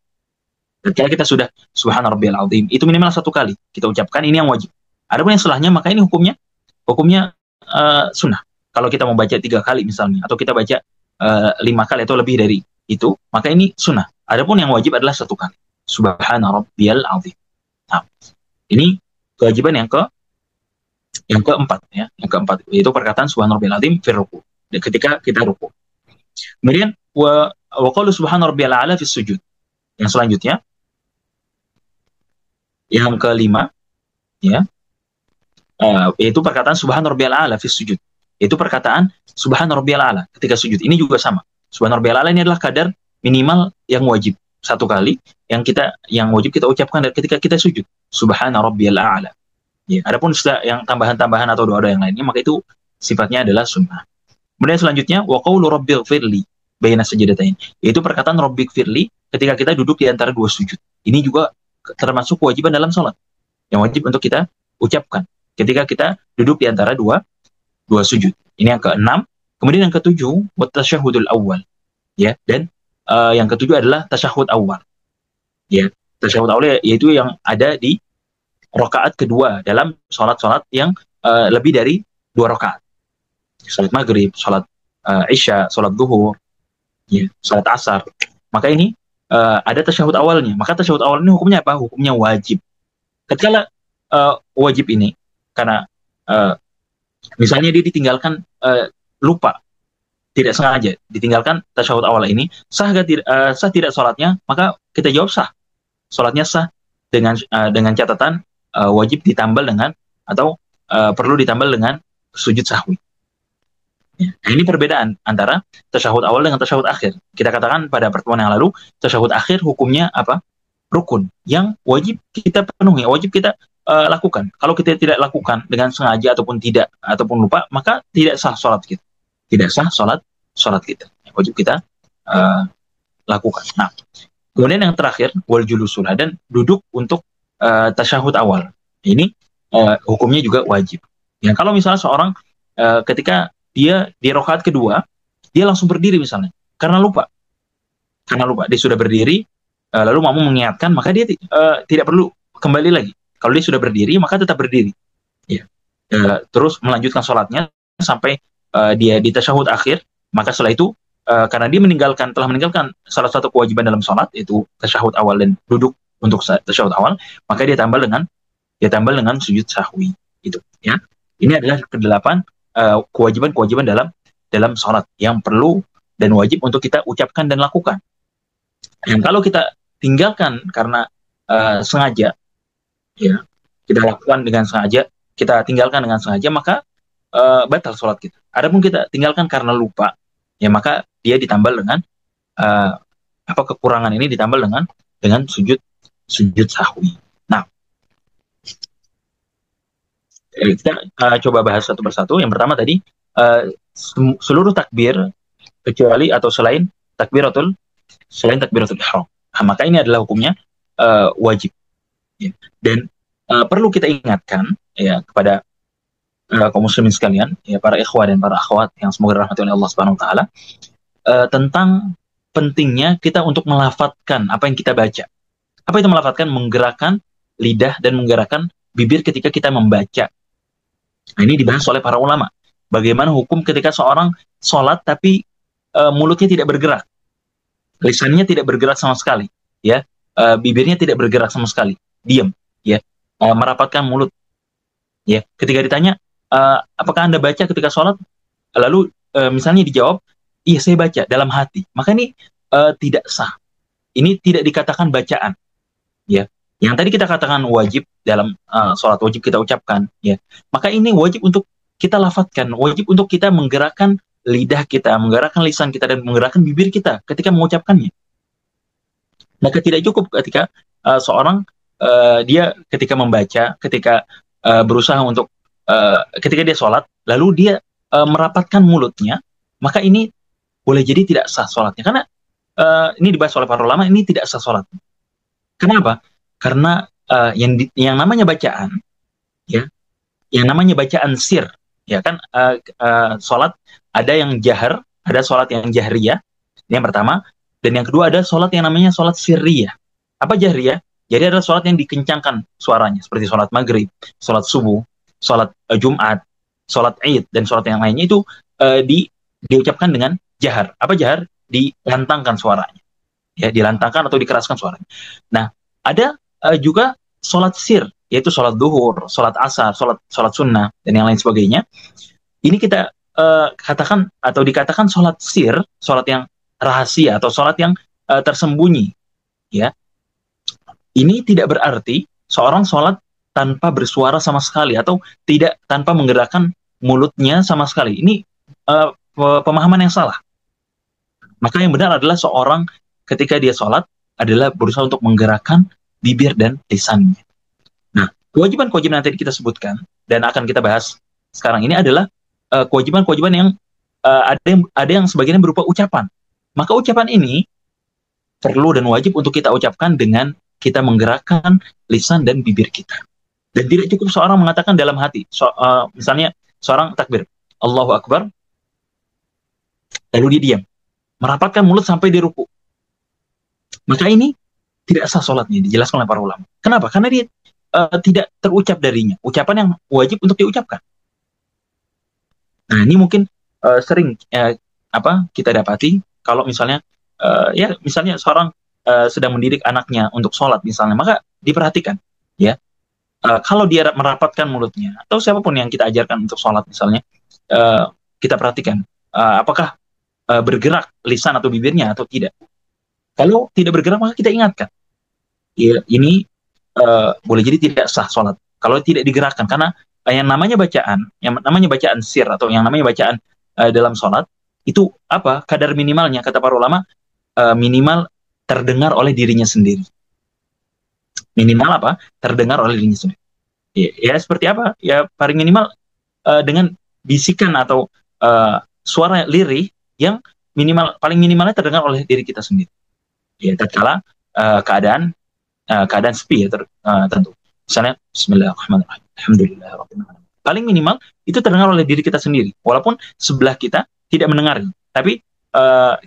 Speaker 1: Ketika kita sudah subhana rabbil azim, itu minimal 1 kali kita ucapkan, ini yang wajib. Adapun yang setelahnya, maka ini hukumnya sunnah. Kalau kita mau baca 3 kali misalnya, atau kita baca 5 kali atau lebih dari itu, maka ini sunnah. Adapun yang wajib adalah 1 kali. Subhana rabbiyal azim. Nah, ini kewajiban yang keempat, ya. Yang keempat yaitu perkataan subhana rabbiyal azim fi ruku', ketika kita ruku'. Kemudian wa qaulu subhana rabbiyal a'la fi sujud. Yang selanjutnya, yang kelima, ya, yaitu perkataan subhana rabbiyal a'la fi sujud. Yaitu perkataan subhana rabbiyal a'la ketika sujud. Ini juga sama. Subhana rabbiyal a'la ini adalah kadar minimal yang wajib 1 kali, yang wajib kita ucapkan ketika kita sujud, subhana rabbiyal a'la. Ya, adapun sudah yang tambahan-tambahan atau doa-doa yang lainnya, maka itu sifatnya adalah sunnah. Kemudian selanjutnya, wa qaulu rabbighfirli baina sajdatain, yaitu perkataan rabbighfirli ketika kita duduk di antara 2 sujud. Ini juga termasuk kewajiban dalam salat, yang wajib untuk kita ucapkan ketika kita duduk di antara dua sujud. Ini yang ke-6. Kemudian yang ke-7, wa tasyahhudul awal. Ya, dan yang ke-7 adalah tasyahud awal. Ya, tasyahud awal yaitu yang ada di rakaat kedua dalam salat-salat yang lebih dari 2 rakaat. Salat maghrib, salat isya, salat zuhur, ya, salat asar. Maka ini ada tasyahud awalnya. Maka tasyahud awal ini hukumnya apa? Hukumnya wajib. Ketika wajib ini, karena misalnya dia ditinggalkan lupa, tidak sengaja ditinggalkan tasyahud awal ini, sah tidak salatnya? Maka kita jawab sah. Salatnya sah dengan catatan wajib ditambal dengan, atau perlu ditambal dengan sujud sahwi. Ya. Nah, ini perbedaan antara tasyahud awal dengan tasyahud akhir. Kita katakan pada pertemuan yang lalu, tasyahud akhir hukumnya apa? Rukun yang wajib kita penuhi, wajib kita lakukan. Kalau kita tidak lakukan dengan sengaja ataupun tidak, ataupun lupa, maka tidak sah salat kita. Tidak sah salat kita. Wajib kita lakukan. Nah, kemudian yang terakhir, wal julusulah, dan duduk untuk tasyahud awal. Ini hukumnya juga wajib. Ya, kalau misalnya seorang ketika dia di rakaat kedua, dia langsung berdiri misalnya, karena lupa dia sudah berdiri, lalu makmum mengingatkan, maka dia tidak perlu kembali lagi. Kalau dia sudah berdiri, maka tetap berdiri. Ya. Terus melanjutkan sholatnya sampai dia di tasyahud akhir. Maka setelah itu, karena dia telah meninggalkan salah satu kewajiban dalam sholat, yaitu tasyahud awal dan duduk untuk tasyahud awal, maka dia tambal dengan sujud sahwi. Itu, ya. Ini adalah ke-8 kewajiban-kewajiban dalam sholat yang perlu dan wajib untuk kita ucapkan dan lakukan. Dan kalau kita tinggalkan karena sengaja, ya, kita lakukan dengan sengaja, kita tinggalkan dengan sengaja, maka batal sholat kita. Adapun kita tinggalkan karena lupa, ya, maka dia ditambal dengan kekurangan ini ditambal dengan sujud sahwi. Nah, kita coba bahas satu persatu. Yang pertama tadi seluruh takbir kecuali atau selain takbiratul ihram. Nah, maka ini adalah hukumnya wajib. Ya. Dan perlu kita ingatkan ya kepada kaum muslimin sekalian, ya para ikhwah dan para akhwat yang semoga dirahmati oleh Allah Subhanahu wa taala, tentang pentingnya kita untuk melafatkan apa yang kita baca. Apa itu melafatkan? Menggerakkan lidah dan menggerakkan bibir ketika kita membaca. Nah, ini dibahas oleh para ulama. Bagaimana hukum ketika seorang sholat tapi mulutnya tidak bergerak, lisannya tidak bergerak sama sekali, ya, bibirnya tidak bergerak sama sekali, diam, ya, merapatkan mulut, ya. Ketika ditanya, apakah Anda baca ketika sholat? Lalu misalnya dijawab, iya saya baca dalam hati. Maka ini tidak sah. Ini tidak dikatakan bacaan, ya. Yang tadi kita katakan wajib dalam sholat, wajib kita ucapkan, ya. Maka ini wajib untuk kita lafadzkan, wajib untuk kita menggerakkan lidah kita, menggerakkan lisan kita, dan menggerakkan bibir kita ketika mengucapkannya. Maka tidak cukup ketika seorang dia ketika membaca, ketika berusaha untuk ketika dia sholat, lalu dia merapatkan mulutnya, maka ini boleh jadi tidak sah sholatnya. Karena ini dibahas oleh para ulama, ini tidak sah sholatnya. Kenapa? Karena yang namanya bacaan, ya, yang namanya bacaan sir, ya kan, sholat ada yang jahar, ada sholat yang jahriyah, ini yang pertama, dan yang kedua ada sholat yang namanya sholat sirriyah. Apa jahriyah? Jadi ada sholat yang dikencangkan suaranya, seperti sholat maghrib, sholat subuh, sholat Jumat, sholat Id, dan sholat yang lainnya itu diucapkan dengan jahar. Apa jahar? Dilantangkan suaranya, ya, dilantangkan atau dikeraskan suaranya. Nah, ada juga sholat sir, yaitu sholat duhur, sholat asar, sholat sunnah, dan yang lain sebagainya. Ini kita katakan atau dikatakan sholat sir, sholat yang rahasia atau sholat yang tersembunyi, ya. Ini tidak berarti seorang sholat tanpa bersuara sama sekali atau tidak tanpa menggerakkan mulutnya sama sekali. Ini pemahaman yang salah. Maka yang benar adalah seorang ketika dia sholat adalah berusaha untuk menggerakkan bibir dan lisannya. Nah, kewajiban-kewajiban yang tadi kita sebutkan dan akan kita bahas sekarang ini adalah kewajiban-kewajiban yang ada yang sebagiannya berupa ucapan. Maka ucapan ini perlu dan wajib untuk kita ucapkan dengan kita menggerakkan lisan dan bibir kita. Dan tidak cukup seorang mengatakan dalam hati. Misalnya seorang takbir, Allahu Akbar, lalu dia diam, merapatkan mulut sampai di ruku. Maka ini tidak sah sholatnya, dijelaskan oleh para ulama. Kenapa? Karena dia tidak terucap darinya ucapan yang wajib untuk diucapkan. Nah, ini mungkin sering kita dapati kalau misalnya ya misalnya seorang sedang mendidik anaknya untuk sholat misalnya, maka diperhatikan, ya, kalau dia merapatkan mulutnya atau siapapun yang kita ajarkan untuk sholat misalnya, kita perhatikan apakah bergerak lisan atau bibirnya atau tidak. Kalau tidak bergerak maka kita ingatkan, ya, ini boleh jadi tidak sah sholat kalau tidak digerakkan. Karena yang namanya bacaan sir atau yang namanya bacaan dalam sholat itu apa? Kadar minimalnya kata para ulama, minimal terdengar oleh dirinya sendiri. Minimal apa? Terdengar oleh dirinya sendiri. Ya seperti apa? Ya paling minimal dengan bisikan atau suara lirih yang paling minimalnya terdengar oleh diri kita sendiri. Ya, tatkala keadaan sepi, ya, tentu. Misalnya Bismillahirrahmanirrahim. Alhamdulillahirrahmanirrahim. Paling minimal itu terdengar oleh diri kita sendiri. Walaupun sebelah kita tidak mendengar, tapi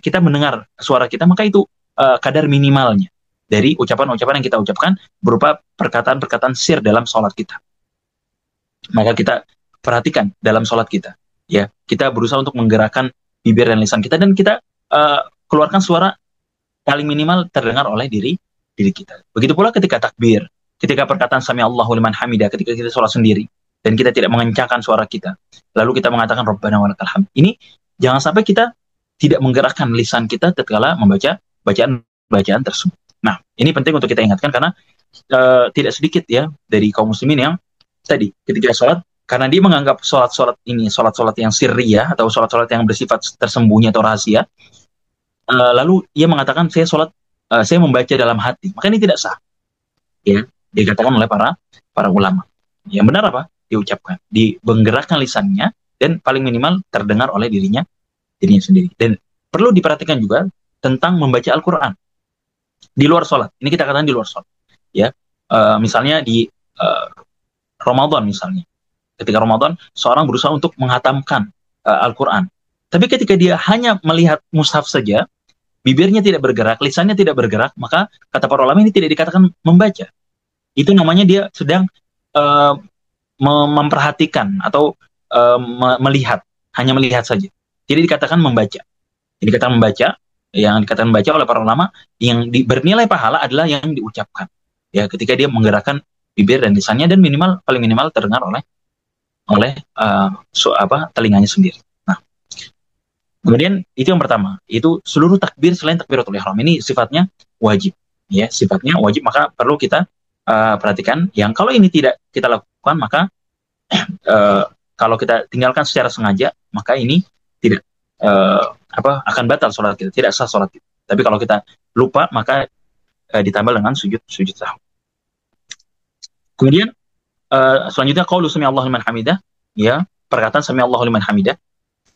Speaker 1: kita mendengar suara kita, maka itu kadar minimalnya dari ucapan-ucapan yang kita ucapkan berupa perkataan-perkataan sir dalam sholat kita. Maka kita perhatikan dalam sholat kita, ya, kita berusaha untuk menggerakkan bibir dan lisan kita, dan kita keluarkan suara paling minimal terdengar oleh diri kita. Begitu pula ketika takbir, ketika perkataan sami Allahu liman hamidah, ketika kita sholat sendiri dan kita tidak mengencangkan suara kita, lalu kita mengatakan Rabbana walakal hamd. Ini jangan sampai kita tidak menggerakkan lisan kita tatkala membaca bacaan tersebut. Nah, ini penting untuk kita ingatkan karena tidak sedikit, ya, dari kaum muslimin yang tadi ketika sholat, karena dia menganggap sholat ini sholat yang sirriyah atau sholat yang bersifat tersembunyi atau rahasia, lalu ia mengatakan saya membaca dalam hati, maka ini tidak sah, ya, dikatakan oleh para ulama. Yang benar apa? Diucapkan, menggerakkan lisannya dan paling minimal terdengar oleh dirinya sendiri. Dan perlu diperhatikan juga tentang membaca Al-Quran di luar sholat. Ini kita katakan di luar sholat. Ya, misalnya di Ramadan misalnya. Ketika Ramadan, seorang berusaha untuk menghatamkan Al-Quran. Tapi ketika dia hanya melihat mushaf saja, bibirnya tidak bergerak, lisannya tidak bergerak, maka kata para ulama ini tidak dikatakan membaca. Itu namanya dia sedang memperhatikan atau melihat, hanya melihat saja. Tidak dikatakan membaca. Jadi kata membaca, yang dikatakan membaca oleh para ulama, yang bernilai pahala adalah yang diucapkan. Ya, ketika dia menggerakkan bibir dan lisannya, dan paling minimal terdengar oleh telinganya sendiri. Nah, kemudian itu yang pertama, itu seluruh takbir selain takbiratul ihram ini sifatnya wajib, ya, sifatnya wajib, maka perlu kita perhatikan. Yang kalau ini tidak kita lakukan, maka kalau kita tinggalkan secara sengaja, maka ini tidak akan batal sholat kita, tidak sah sholat kita. Tapi kalau kita lupa, maka ditambah dengan sujud sahwi. Kemudian selanjutnya qaulu sami Allahu liman hamidah, ya, perkataan sami Allahu liman hamidah.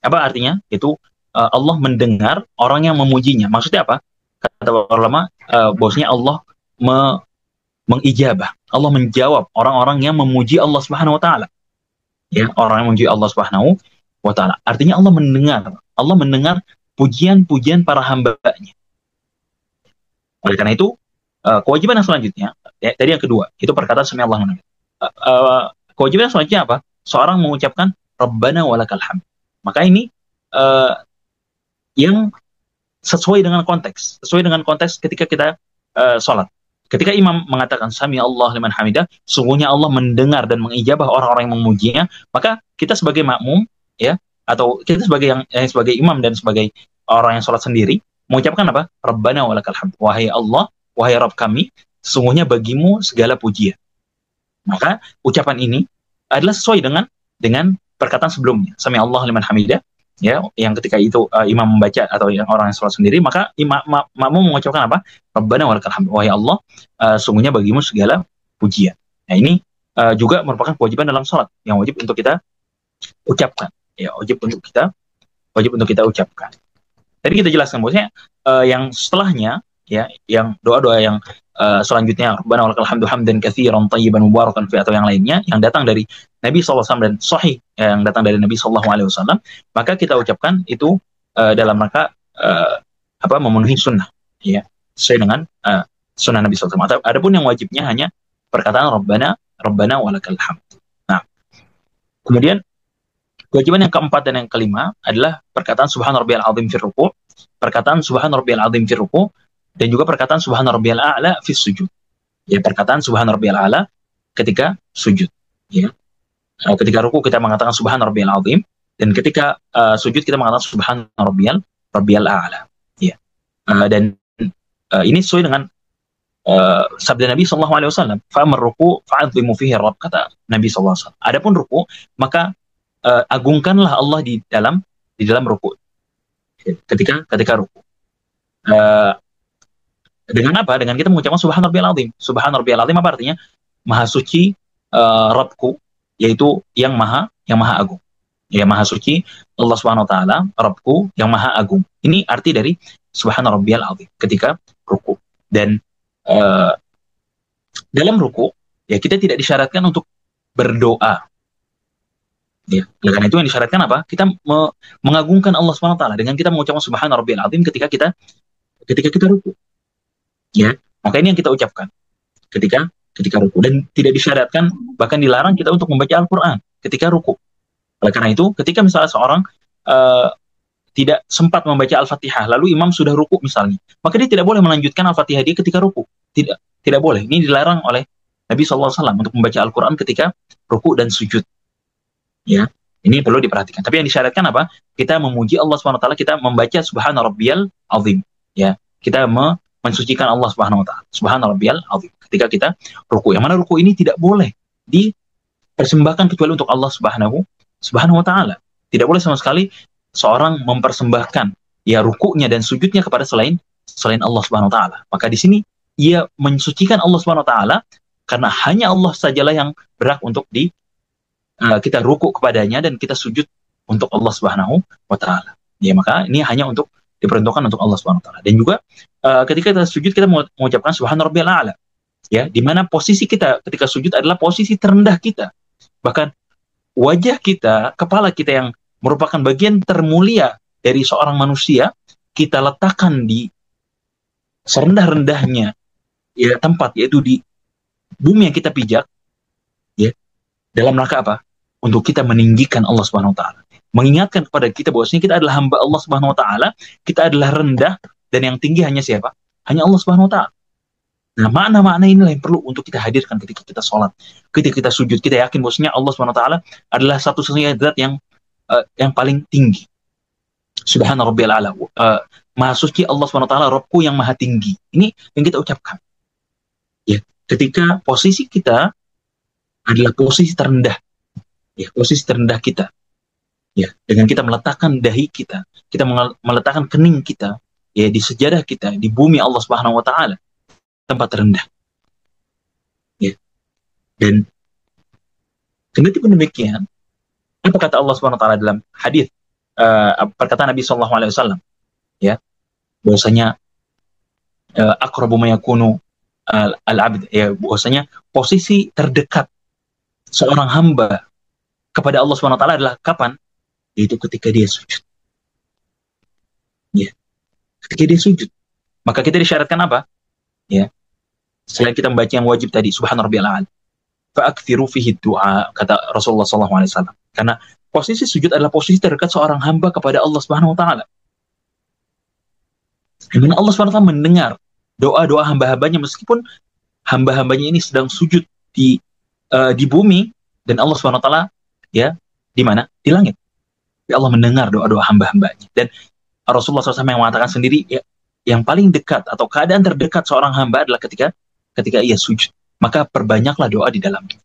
Speaker 1: Apa artinya? Itu Allah mendengar orang yang memujinya. Maksudnya apa? Kata ulama, bahwasanya Allah mengijabah, Allah menjawab orang-orang yang memuji Allah Subhanahu wa taala. Ya, orang yang memuji Allah Subhanahu wa taala. Artinya Allah mendengar pujian-pujian para hamba-Nya. Oleh karena itu, kewajiban yang selanjutnya, ya, tadi yang kedua, itu perkataan sami Allahu liman hamidah. Kewajiban selanjutnya apa? Seorang mengucapkan Rabbana walakal hamd. Maka ini yang sesuai dengan konteks ketika kita sholat. Ketika imam mengatakan sami Allah liman hamidah, sungguhnya Allah mendengar dan mengijabah orang-orang yang memujinya, maka kita sebagai makmum, ya, atau kita sebagai imam dan sebagai orang yang sholat sendiri, mengucapkan apa? Rabbana walakal hamd. Wahai Allah, wahai Rabb kami, sesungguhnya bagimu segala pujian. Maka ucapan ini adalah sesuai dengan perkataan sebelumnya, sami Allah liman hamidah, ya, yang ketika itu imam membaca atau yang orang yang sholat sendiri, maka makmum mengucapkan apa? Rabbana walakal hamd. Wahai Allah, sungguhnya bagimu segala pujian. Nah, ini juga merupakan kewajiban dalam sholat yang wajib untuk kita ucapkan, ya, wajib untuk kita ucapkan. Tadi kita jelaskan bahwasanya yang setelahnya, ya, yang doa-doa yang selanjutnya Rabbana walakal hamdu hamdan katsiran thayyiban mubarakan fi, atau yang lainnya yang datang dari Nabi SAW dan sahih yang datang dari Nabi SAW, maka kita ucapkan itu dalam rangka memenuhi sunnah, ya, sesuai dengan sunnah Nabi SAW. Adapun yang wajibnya hanya perkataan Rabbana walakal hamd. Nah, kemudian kewajiban yang keempat dan yang kelima adalah perkataan subhana rabbiyal azim fi ruku', perkataan subhana rabbiyal azim fi ruku', dan juga perkataan subhana rabbiyal a'la fi sujud. Ya, perkataan subhana rabbiyal a'la ketika sujud, ya. Ketika ruku kita mengatakan subhana rabbiyal azim, dan ketika sujud kita mengatakan subhana rabbiyal a'la, ya. Dan ini sesuai dengan sabda Nabi SAW, fa'amar ruku fa'adzimu fihi rabb, kata Nabi SAW. Adapun ruku, maka agungkanlah Allah di dalam ruku, ketika ruku. Dengan apa? Dengan kita mengucapkan subhana rabbiyal azim. Subhana rabbiyal azim apa artinya? Maha suci Rabbku, yaitu yang maha agung. Ya, maha suci Allah Subhanahu wa taala, Rabbku yang maha agung. Ini arti dari subhana rabbiyal azim ketika ruku. Dan dalam ruku, ya, kita tidak disyaratkan untuk berdoa. Ya, karena itu yang disyaratkan apa? Kita mengagungkan Allah Subhanahu wa taala dengan kita mengucapkan subhana rabbiyal azim ketika kita ruku. Ya, maka ini yang kita ucapkan ketika ruku, dan tidak disyaratkan, bahkan dilarang kita untuk membaca Al-Quran ketika ruku. Oleh karena itu, ketika misalnya seorang tidak sempat membaca Al-Fatihah, lalu imam sudah ruku misalnya, maka dia tidak boleh melanjutkan Al-Fatihah dia ketika ruku. Tidak boleh. Ini dilarang oleh Nabi SAW untuk membaca Al-Quran ketika ruku dan sujud. Ya, ini perlu diperhatikan. Tapi yang disyaratkan apa? Kita memuji Allah SWT, kita membaca subhana rabbiyal azim. Ya, kita mensucikan Allah Subhanahu wa taala. Subhana rabbiyal azim. Ketika kita ruku, yang mana ruku ini tidak boleh dipersembahkan kecuali untuk Allah Subhanahu wa taala. Tidak boleh sama sekali seorang mempersembahkan, ya, rukunya dan sujudnya kepada selain Allah Subhanahu wa taala. Maka di sini ia mensucikan Allah Subhanahu wa taala karena hanya Allah sajalah yang berhak untuk kita ruku kepadanya dan kita sujud untuk Allah Subhanahu wa taala. Ya, maka ini hanya untuk diperuntukkan untuk Allah Subhanahu wa taala. Dan juga ketika kita sujud kita mengucapkan subhana rabbiyal a'la. Ya, di mana posisi kita ketika sujud adalah posisi terendah kita. Bahkan wajah kita, kepala kita yang merupakan bagian termulia dari seorang manusia, kita letakkan di serendah-rendahnya ya tempat, yaitu di bumi yang kita pijak, ya, dalam rangka apa? Untuk kita meninggikan Allah Subhanahu wa taala. Mengingatkan kepada kita bahwasanya kita adalah hamba Allah Subhanahu wa taala, kita adalah rendah dan yang tinggi hanya siapa? Hanya Allah Subhanahu wa taala. Nah, makna-makna inilah yang perlu untuk kita hadirkan ketika kita sholat. Ketika kita sujud, kita yakin bahwasanya Allah Subhanahu wa taala adalah satu-satunya zat yang paling tinggi. Subhana rabbiyal a'la. Maha suci Allah Subhanahu wa taala, Rabbku yang maha tinggi. Ini yang kita ucapkan. Ya, ketika posisi kita adalah posisi terendah. Ya, posisi terendah kita. Ya, dengan kita meletakkan dahi kita meletakkan kening kita ya di sejadah kita di bumi Allah Subhanahu wa taala, tempat terendah. Ya. Dan kendati pun demikian, apa kata Allah Subhanahu wa taala dalam hadis perkataan Nabi sallallahu alaihi wasallam, ya, bahwasanya aqrabu ma yakunu al-'abd, ya, bahwasanya posisi terdekat seorang hamba kepada Allah Subhanahu wa taala adalah kapan? Yaitu ketika dia sujud. Ya. Ketika dia sujud. Maka kita disyaratkan apa? Ya. Selain kita membaca yang wajib tadi, subhana rabbiyal a'la, fa'akthiru fihi du'a, kata Rasulullah sallallahu alaihi wasallam. Karena posisi sujud adalah posisi terdekat seorang hamba kepada Allah Subhanahu wa taala. Di mana Allah Subhanahu wa taala mendengar doa-doa hamba-hambanya, meskipun hamba-hambanya ini sedang sujud di bumi, dan Allah Subhanahu wa taala ya di mana? Di langit. Allah mendengar doa-doa hamba-hambanya. Dan Rasulullah SAW yang mengatakan sendiri, ya, yang paling dekat atau keadaan terdekat seorang hamba adalah ketika ia sujud. Maka perbanyaklah doa di dalamnya.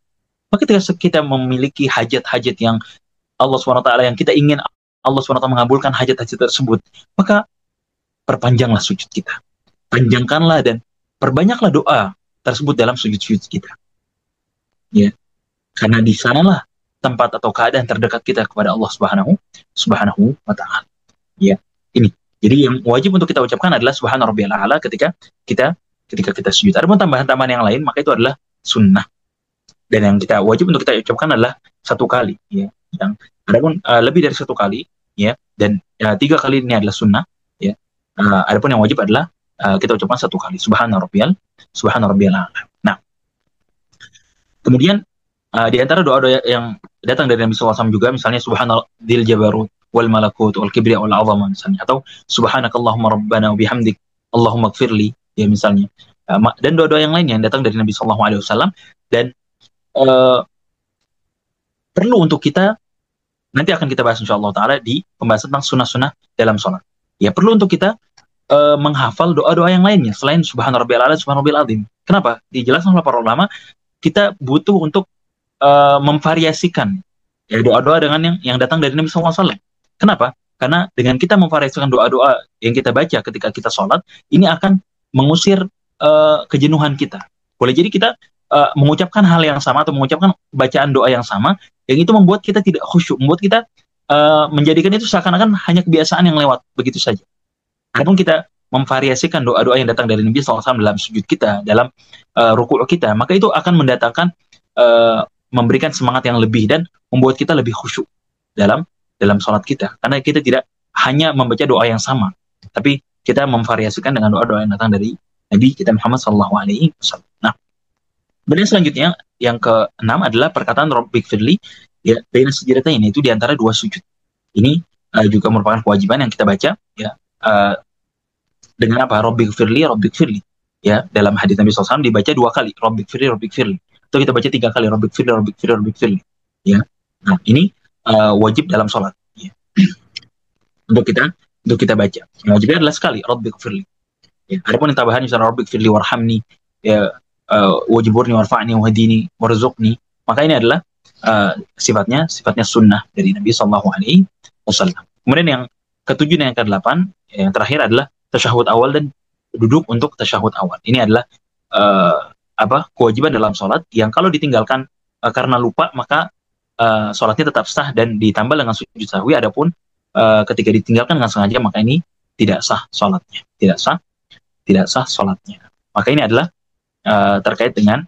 Speaker 1: Maka ketika kita memiliki hajat-hajat yang Allah SWT, yang kita ingin Allah SWT mengabulkan hajat-hajat tersebut, maka perpanjanglah sujud kita. Panjangkanlah dan perbanyaklah doa tersebut dalam sujud-sujud kita. Ya. Karena di sanalah tempat atau keadaan terdekat kita kepada Allah Subhanahu wa taala. Ya, ini. Jadi yang wajib untuk kita ucapkan adalah subhana rabbiyal a'la ketika kita sujud. Adapun tambahan-tambahan yang lain, maka itu adalah sunnah. Dan yang kita wajib untuk kita ucapkan adalah satu kali, ya. Yang adapun lebih dari satu kali, ya, dan 3 kali ini adalah sunnah, ya. Adapun yang wajib adalah kita ucapkan satu kali, subhana rabbiyal a'la. Nah, kemudian di antara doa-doa yang datang dari Nabi SAW juga, misalnya subhanadzil jabarut wal malakut wal kibriya wal azama, misalnya, atau subhanakallahumma rabbana wa bihamdik Allahumma gfirli, ya, misalnya. Dan doa-doa yang lainnya yang datang dari Nabi SAW. Dan perlu untuk kita, nanti akan kita bahas insyaallah ta'ala di pembahasan tentang sunnah-sunnah dalam sholat. Ya, perlu untuk kita menghafal doa-doa yang lainnya selain subhana rabbiyal a'la, subhana rabbiyal azim. Kenapa? Dijelaskan oleh para ulama, kita butuh untuk memvariasikan ya doa-doa dengan yang datang dari Nabi SAW. Kenapa? Karena dengan kita memvariasikan doa-doa yang kita baca ketika kita sholat, ini akan mengusir kejenuhan kita. Boleh jadi kita mengucapkan hal yang sama atau mengucapkan bacaan doa yang sama, yang itu membuat kita tidak khusyuk, membuat kita menjadikan itu seakan-akan hanya kebiasaan yang lewat begitu saja. Adapun kita memvariasikan doa-doa yang datang dari Nabi SAW dalam sujud kita, dalam ruku' kita, maka itu akan mendatangkan memberikan semangat yang lebih dan membuat kita lebih khusyuk dalam sholat kita, karena kita tidak hanya membaca doa yang sama, tapi kita memvariasikan dengan doa-doa yang datang dari Nabi kita Muhammad SAW. Nah, kemudian selanjutnya yang ke-6 adalah perkataan Rabbighfirli, ya, baina sajdatain, itu di antara 2 sujud. Ini juga merupakan kewajiban yang kita baca, ya, dengan apa? Rabbighfirli, ya, dalam hadis Nabi SAW dibaca 2 kali, Rabbighfirli. Atau kita baca 3 kali, Rabbighfirli, ya. Nah, ini wajib dalam sholat, ya. untuk kita baca. Yang wajibnya adalah sekali, Rabbighfirli. Ya. Adapun yang tambahan misalnya Rabbighfirli warhamni, ya, wajburni warfa'ni wahdini warzuqni, maka ini adalah sifatnya sunnah dari Nabi SAW. Kemudian yang ke-7 dan yang ke-8, yang terakhir adalah tasyahud awal dan duduk untuk tasyahud awal. Ini adalah kewajiban dalam sholat yang kalau ditinggalkan karena lupa, maka sholatnya tetap sah dan ditambah dengan sujud sahwi. Adapun ketika ditinggalkan dengan sengaja, maka ini tidak sah sholatnya, tidak sah sholatnya. Maka ini adalah terkait dengan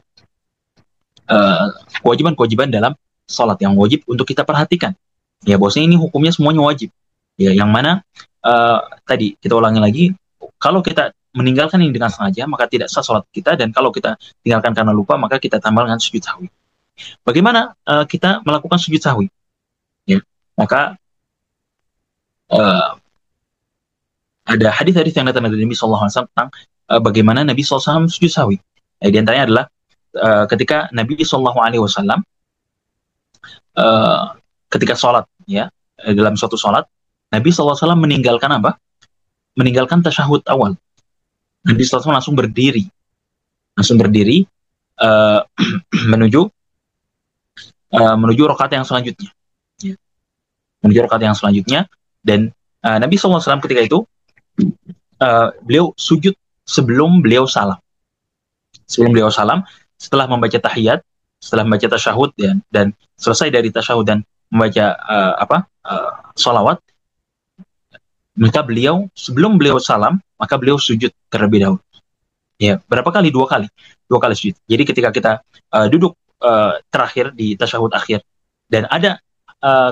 Speaker 1: kewajiban-kewajiban dalam sholat yang wajib untuk kita perhatikan. Ya, bahwasanya ini hukumnya semuanya wajib. Ya, yang mana tadi kita ulangi lagi, kalau kita meninggalkan ini dengan sengaja, maka tidak sah sholat kita, dan kalau kita tinggalkan karena lupa, maka kita tambah dengan sujud sahwi. Bagaimana kita melakukan sujud sahwi? Ya, maka ada hadis-hadis yang datang dari Nabi SAW tentang bagaimana Nabi SAW sujud sahwi. Di antaranya adalah ketika Nabi SAW ketika sholat, ya, dalam suatu sholat, Nabi SAW meninggalkan apa? Meninggalkan tasyahud awal. Nabi SAW langsung berdiri menuju rakaat yang selanjutnya. Ya. Menuju rakaat yang selanjutnya, dan Nabi SAW ketika itu beliau sujud sebelum beliau salam. Sebelum beliau salam, setelah membaca tahiyat, setelah membaca tasyahud dan selesai dari tasyahud dan membaca sholawat, maka beliau sebelum beliau salam, maka beliau sujud terlebih dahulu. Ya, berapa kali? Dua kali sujud. Jadi ketika kita duduk terakhir di tasyahud akhir dan ada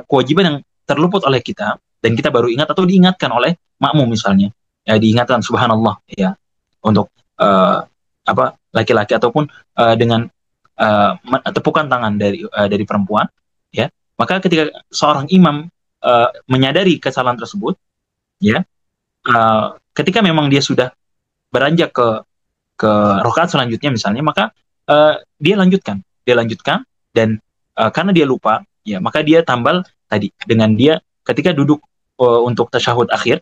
Speaker 1: kewajiban yang terluput oleh kita dan kita baru ingat atau diingatkan oleh makmum misalnya, ya, diingatkan subhanallah, ya, untuk laki-laki ataupun dengan tepukan tangan dari perempuan, ya, maka ketika seorang imam menyadari kesalahan tersebut, ya, ketika memang dia sudah beranjak ke rakaat selanjutnya misalnya, maka dia lanjutkan dan karena dia lupa, ya, maka dia tambal tadi dengan dia ketika duduk untuk tasyahud akhir,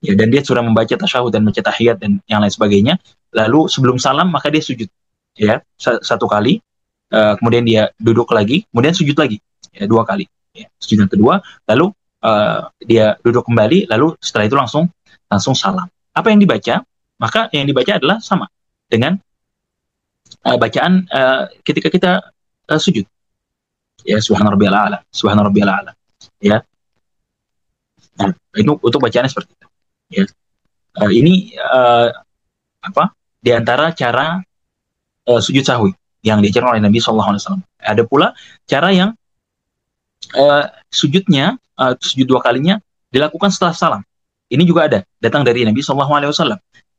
Speaker 1: ya, dan dia sudah membaca tasyahud dan membaca tahiyat dan yang lain sebagainya, lalu sebelum salam maka dia sujud, ya, satu kali, kemudian dia duduk lagi, kemudian sujud lagi, ya, dua kali, ya, sujud yang kedua, lalu dia duduk kembali, lalu setelah itu langsung salam. Apa yang dibaca? Maka yang dibaca adalah sama dengan bacaan ketika kita sujud, ya, subhana rabbiyal a'la, ya. Nah, itu untuk bacaannya seperti itu, ya. Ini di antara cara sujud sahwi yang diajarkan oleh Nabi SAW. Ada pula cara yang sujudnya, sujud dua kalinya dilakukan setelah salam. Ini juga ada, datang dari Nabi SAW,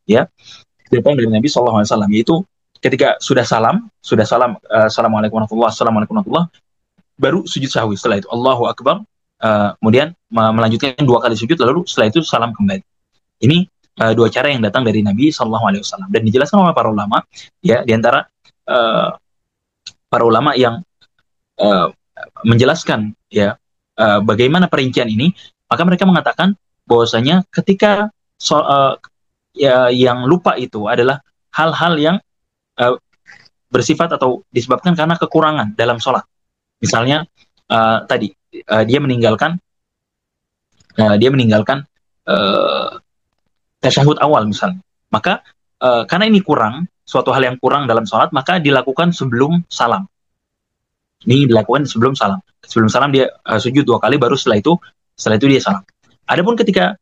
Speaker 1: ya, datang dari Nabi SAW, yaitu ketika sudah salam, assalamualaikum warahmatullahi, baru sujud sahwi. Setelah itu Allahu Akbar, kemudian melanjutkan dua kali sujud, lalu setelah itu salam kembali. Ini dua cara yang datang dari Nabi SAW dan dijelaskan oleh para ulama, ya, di antara para ulama yang menjelaskan, ya, bagaimana perincian ini, maka mereka mengatakan bahwasanya ketika yang lupa itu adalah hal-hal yang bersifat atau disebabkan karena kekurangan dalam sholat. Misalnya tadi dia meninggalkan tasyahud awal misalnya, maka karena ini kurang, suatu hal yang kurang dalam sholat, maka dilakukan sebelum salam. Ini dilakukan sebelum salam. Sebelum salam dia sujud dua kali, baru setelah itu dia salam. Adapun ketika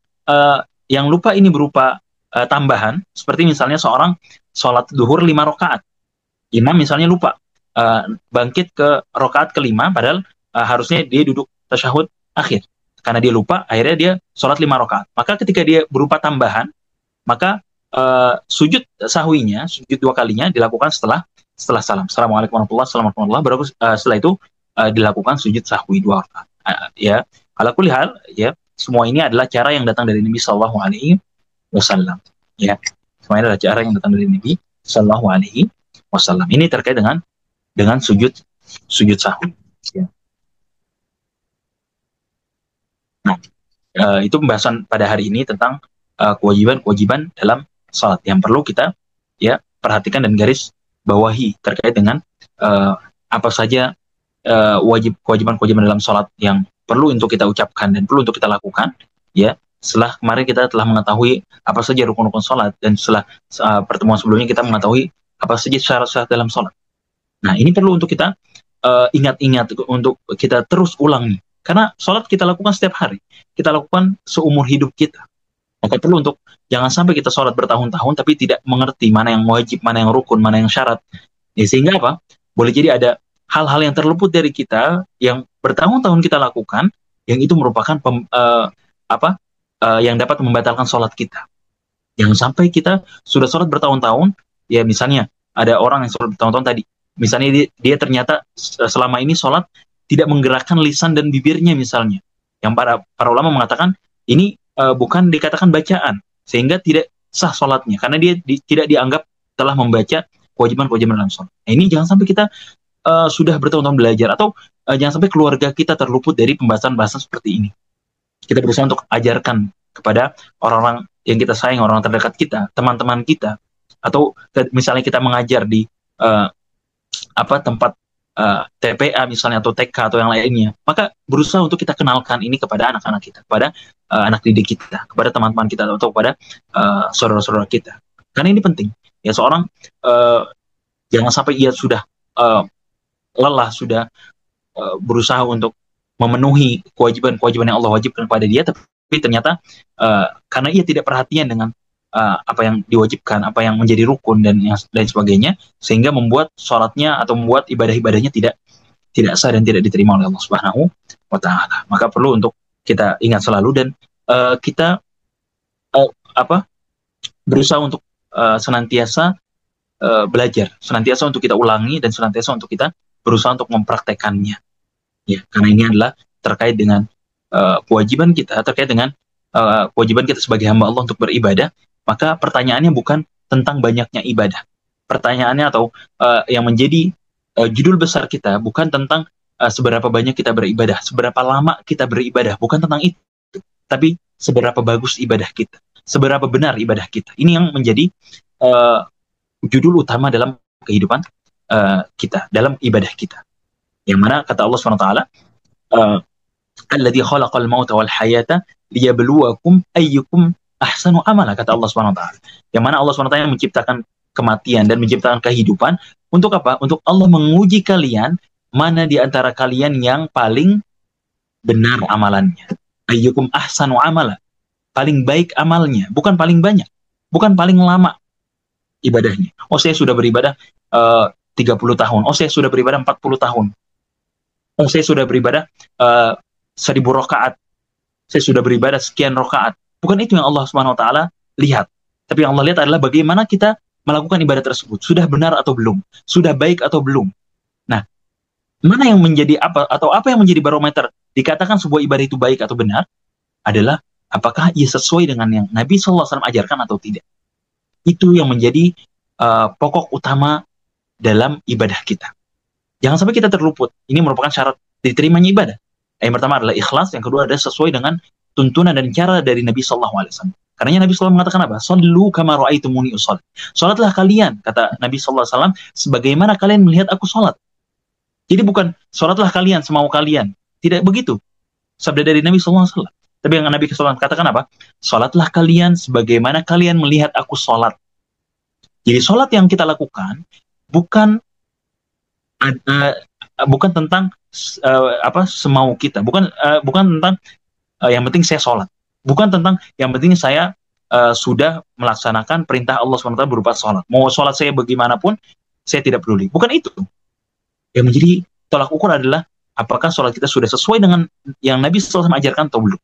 Speaker 1: yang lupa ini berupa tambahan, seperti misalnya seorang sholat duhur 5 rakaat, imam misalnya lupa bangkit ke rakaat kelima, padahal harusnya dia duduk tasyahud akhir. Karena dia lupa, akhirnya dia sholat 5 rakaat. Maka ketika dia berupa tambahan, maka sujud sahwinya, sujud dua kalinya dilakukan setelah salam. Assalamualaikum warahmatullahi wabarakatuh. Baru setelah itu dilakukan sujud sahwi 2 rakaat. Ya, ala kulli hal, ya, semua ini adalah cara yang datang dari Nabi Sallallahu Alaihi Wasallam. Ya, semua ini adalah cara yang datang dari Nabi Sallallahu Alaihi Wasallam. Ini terkait dengan sujud sahwi. Ya. Nah, itu pembahasan pada hari ini tentang kewajiban dalam salat yang perlu kita, ya, perhatikan dan garis bawahi terkait dengan apa saja kewajiban dalam salat yang perlu untuk kita ucapkan dan perlu untuk kita lakukan, ya. Setelah kemarin kita telah mengetahui apa saja rukun-rukun salat, dan setelah pertemuan sebelumnya kita mengetahui apa saja syarat-syarat dalam salat. Nah, ini perlu untuk kita ingat-ingat untuk kita terus ulangi. Karena sholat kita lakukan setiap hari, kita lakukan seumur hidup kita. Maka perlu untuk jangan sampai kita sholat bertahun-tahun tapi tidak mengerti mana yang wajib, mana yang rukun, mana yang syarat. Ya, sehingga apa? Boleh jadi ada hal-hal yang terluput dari kita yang bertahun-tahun kita lakukan, yang itu merupakan yang dapat membatalkan sholat kita. Jangan sampai kita sudah sholat bertahun-tahun, ya misalnya ada orang yang sholat bertahun-tahun tadi, misalnya dia ternyata selama ini sholat tidak menggerakkan lisan dan bibirnya misalnya. Yang para ulama mengatakan ini bukan dikatakan bacaan, sehingga tidak sah sholatnya, karena dia tidak dianggap telah membaca kewajiban-kewajiban dalam sholat. Nah, ini jangan sampai kita sudah bertahun-tahun belajar, atau jangan sampai keluarga kita terluput dari pembahasan-pembahasan seperti ini. Kita berusaha untuk ajarkan kepada orang-orang yang kita sayang, orang-orang terdekat kita, teman-teman kita, atau misalnya kita mengajar di tempat TPA misalnya, atau TK atau yang lainnya, maka berusaha untuk kita kenalkan ini kepada anak-anak kita, kepada anak didik kita, kepada teman-teman kita, atau kepada saudara-saudara kita. Karena ini penting. Ya, seorang jangan sampai ia sudah lelah, sudah berusaha untuk memenuhi kewajiban-kewajiban yang Allah wajibkan kepada dia, tapi ternyata karena ia tidak perhatian dengan apa yang diwajibkan, apa yang menjadi rukun dan yang lain sebagainya, sehingga membuat sholatnya atau membuat ibadah-ibadahnya tidak sah dan tidak diterima oleh Allah Subhanahu wa Ta'ala. Maka perlu untuk kita ingat selalu, dan kita berusaha untuk senantiasa belajar, senantiasa untuk kita ulangi, dan senantiasa untuk kita berusaha untuk mempraktekannya. Ya, karena ini adalah terkait dengan kewajiban kita, terkait dengan kewajiban kita sebagai hamba Allah untuk beribadah. Maka pertanyaannya bukan tentang banyaknya ibadah. Pertanyaannya atau yang menjadi judul besar kita bukan tentang seberapa banyak kita beribadah, seberapa lama kita beribadah, bukan tentang itu. Tapi seberapa bagus ibadah kita, seberapa benar ibadah kita. Ini yang menjadi judul utama dalam kehidupan kita, dalam ibadah kita. Yang mana kata Allah SWT, alladzi khalaqal mauta wal hayata liyabluwakum ayyukum ahsanu amala, kata Allah SWT. Yang mana Allah SWT yang menciptakan kematian dan menciptakan kehidupan untuk apa? Untuk Allah menguji kalian, mana di antara kalian yang paling benar amalannya. Ayyukum ahsanu amala, paling baik amalnya, bukan paling banyak, bukan paling lama ibadahnya. Oh, saya sudah beribadah 30 tahun. Oh, saya sudah beribadah 40 tahun. Oh, saya sudah beribadah 1000 rakaat. Saya sudah beribadah sekian rakaat. Bukan itu yang Allah Subhanahu wa Ta'ala lihat. Tapi yang Allah lihat adalah bagaimana kita melakukan ibadah tersebut. Sudah benar atau belum? Sudah baik atau belum? Nah, mana yang menjadi apa yang menjadi barometer dikatakan sebuah ibadah itu baik atau benar adalah apakah ia sesuai dengan yang Nabi SAW ajarkan atau tidak. Itu yang menjadi pokok utama dalam ibadah kita. Jangan sampai kita terluput. Ini merupakan syarat diterimanya ibadah. Yang pertama adalah ikhlas, yang kedua adalah sesuai dengan tuntunan dan cara dari Nabi SAW. Karena Nabi SAW mengatakan apa? Sallu kama ra'aitumuni usolli. Salatlah kalian, kata Nabi SAW, sebagaimana kalian melihat aku salat. Jadi bukan salatlah kalian semau kalian. Tidak begitu sabda dari Nabi SAW. Tapi yang Nabi SAW katakan apa? Salatlah kalian sebagaimana kalian melihat aku salat. Jadi salat yang kita lakukan bukan tentang semau kita, bukan tentang yang penting saya sholat, bukan tentang yang penting saya sudah melaksanakan perintah Allah SWT berupa sholat. Mau sholat saya bagaimanapun saya tidak peduli, bukan itu. Yang menjadi tolak ukur adalah apakah sholat kita sudah sesuai dengan yang Nabi SAW ajarkan atau belum.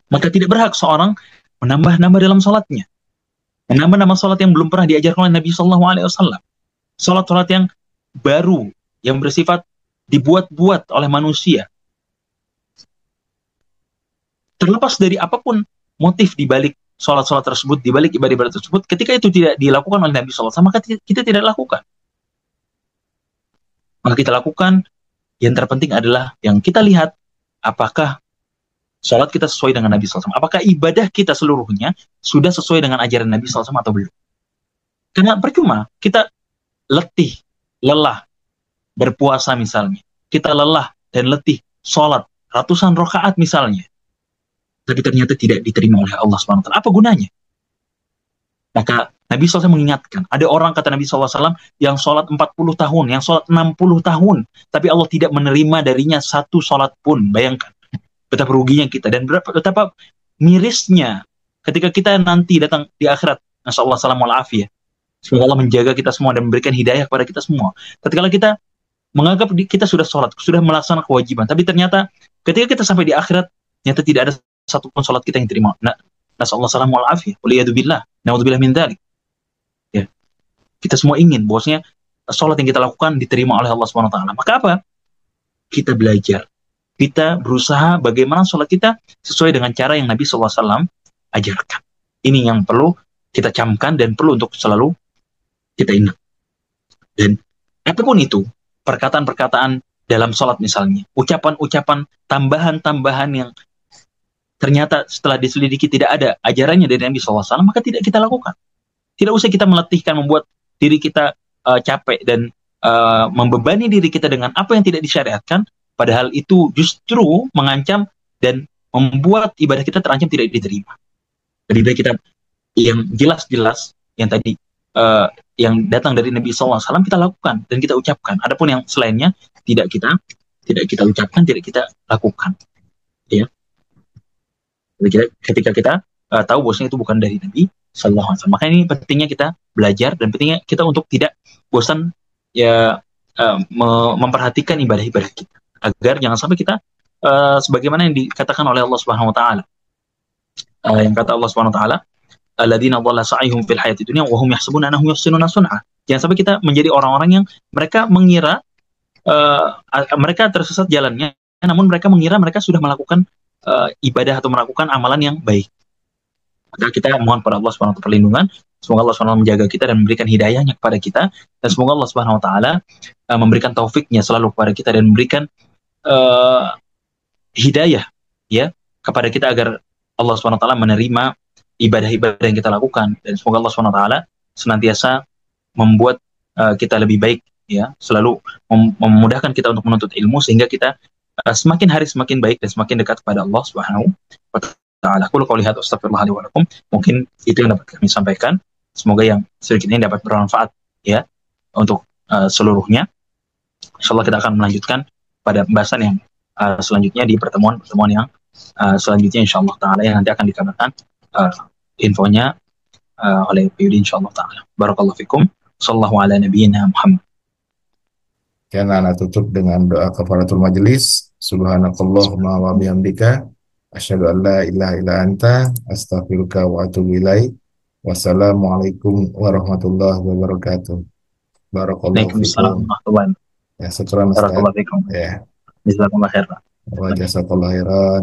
Speaker 1: Maka tidak berhak seorang menambah-nambah dalam sholatnya, menambah-nambah sholat yang belum pernah diajarkan oleh Nabi SAW. Sholat-sholat yang baru, yang bersifat dibuat-buat oleh manusia. Terlepas dari apapun motif di balik sholat-sholat tersebut, di balik ibadah-ibadah tersebut, ketika itu tidak dilakukan oleh Nabi SAW, maka kita tidak lakukan. Maka kita lakukan, yang terpenting adalah yang kita lihat, apakah sholat kita sesuai dengan Nabi SAW, apakah ibadah kita seluruhnya sudah sesuai dengan ajaran Nabi SAW atau belum. Karena percuma, kita letih, lelah, berpuasa misalnya, kita lelah dan letih, sholat ratusan rakaat misalnya, tapi ternyata tidak diterima oleh Allah SWT. Apa gunanya? Maka Nabi SAW mengingatkan, ada orang kata Nabi SAW yang sholat 40 tahun, yang sholat 60 tahun, tapi Allah tidak menerima darinya satu sholat pun. Bayangkan betapa ruginya kita dan betapa mirisnya ketika kita nanti datang di akhirat. Nasallahu salam wal afiyah. Semoga Allah menjaga kita semua dan memberikan hidayah kepada kita semua. Ketika kita menganggap kita sudah sholat, sudah melaksanakan kewajiban, tapi ternyata ketika kita sampai di akhirat, ternyata tidak ada satupun sholat kita yang diterima. Nasallahu salam wal afiyah. Waliyadzubillah. Naudzubillah min dzalik. Ya. Kita semua ingin bahwasanya sholat yang kita lakukan diterima oleh Allah Subhanahu wa taala. Maka apa? Kita belajar. Kita berusaha bagaimana sholat kita sesuai dengan cara yang Nabi SAW ajarkan. Ini yang perlu kita camkan dan perlu untuk selalu kita ingat. Dan apapun itu, perkataan-perkataan dalam sholat misalnya, ucapan-ucapan tambahan-tambahan yang ternyata setelah diselidiki tidak ada ajarannya dari Nabi SAW, maka tidak kita lakukan. Tidak usah kita meletihkan, membuat diri kita capek dan membebani diri kita dengan apa yang tidak disyariatkan, padahal itu justru mengancam dan membuat ibadah kita terancam tidak diterima. Lebih baik kita yang jelas-jelas yang tadi yang datang dari Nabi SAW kita lakukan dan kita ucapkan. Adapun yang selainnya tidak kita ucapkan, tidak kita lakukan. Ya. Ketika kita tahu bahwasanya itu bukan dari Nabi SAW. Makanya ini pentingnya kita belajar dan pentingnya kita untuk tidak bosan ya memperhatikan ibadah-ibadah kita agar jangan sampai kita sebagaimana yang dikatakan oleh Allah Subhanahu wa taala. Yang kata Allah Subhanahu wa taala, alladzina dhalla sa'ihum fil hayati dunya wa hum yahsabuna annahum yuhsinuna sun'a. Jangan sampai kita menjadi orang-orang yang mereka mengira mereka tersesat jalannya, namun mereka mengira mereka sudah melakukan ibadah atau melakukan amalan yang baik. Maka kita mohon pada Allah Subhanahu wa taala perlindungan. Semoga Allah Subhanahu wa taala menjaga kita dan memberikan hidayahnya kepada kita, dan semoga Allah Subhanahu wa taala memberikan taufiknya selalu kepada kita dan memberikan hidayah ya kepada kita agar Allah Subhanahu wa taala menerima ibadah-ibadah yang kita lakukan, dan semoga Allah Subhanahu wa taala senantiasa membuat kita lebih baik ya, selalu memudahkan kita untuk menuntut ilmu sehingga kita semakin hari semakin baik dan semakin dekat kepada Allah Subhanahu wa taala. Qul qouli hadza astaghfirullah li wa lakum. Mungkin itu yang dapat kami sampaikan. Semoga yang sedikit ini dapat bermanfaat ya untuk seluruhnya. Insyaallah kita akan melanjutkan pada pembahasan yang selanjutnya di pertemuan-pertemuan yang selanjutnya insyaallah taala yang nanti akan dikabarkan infonya oleh Piyudi insyaallah taala. Barakallahu fikum. Sallallahu ala nabiyyina Muhammad.
Speaker 2: Kan anak tutup dengan doa kafaratul majelis. Subhanakallahumma wa bihamdika asyhadu an la ilaha illa anta astaghfiruka wa atubu ilaik. Wassalamualaikum warahmatullahi wabarakatuh. Barakallahu fikum. Ya, syukran Ustaz.
Speaker 1: Barakallahu fikum.
Speaker 2: Ya.
Speaker 1: Jazakumullah khairan.
Speaker 2: Wa jazakallahu khairan.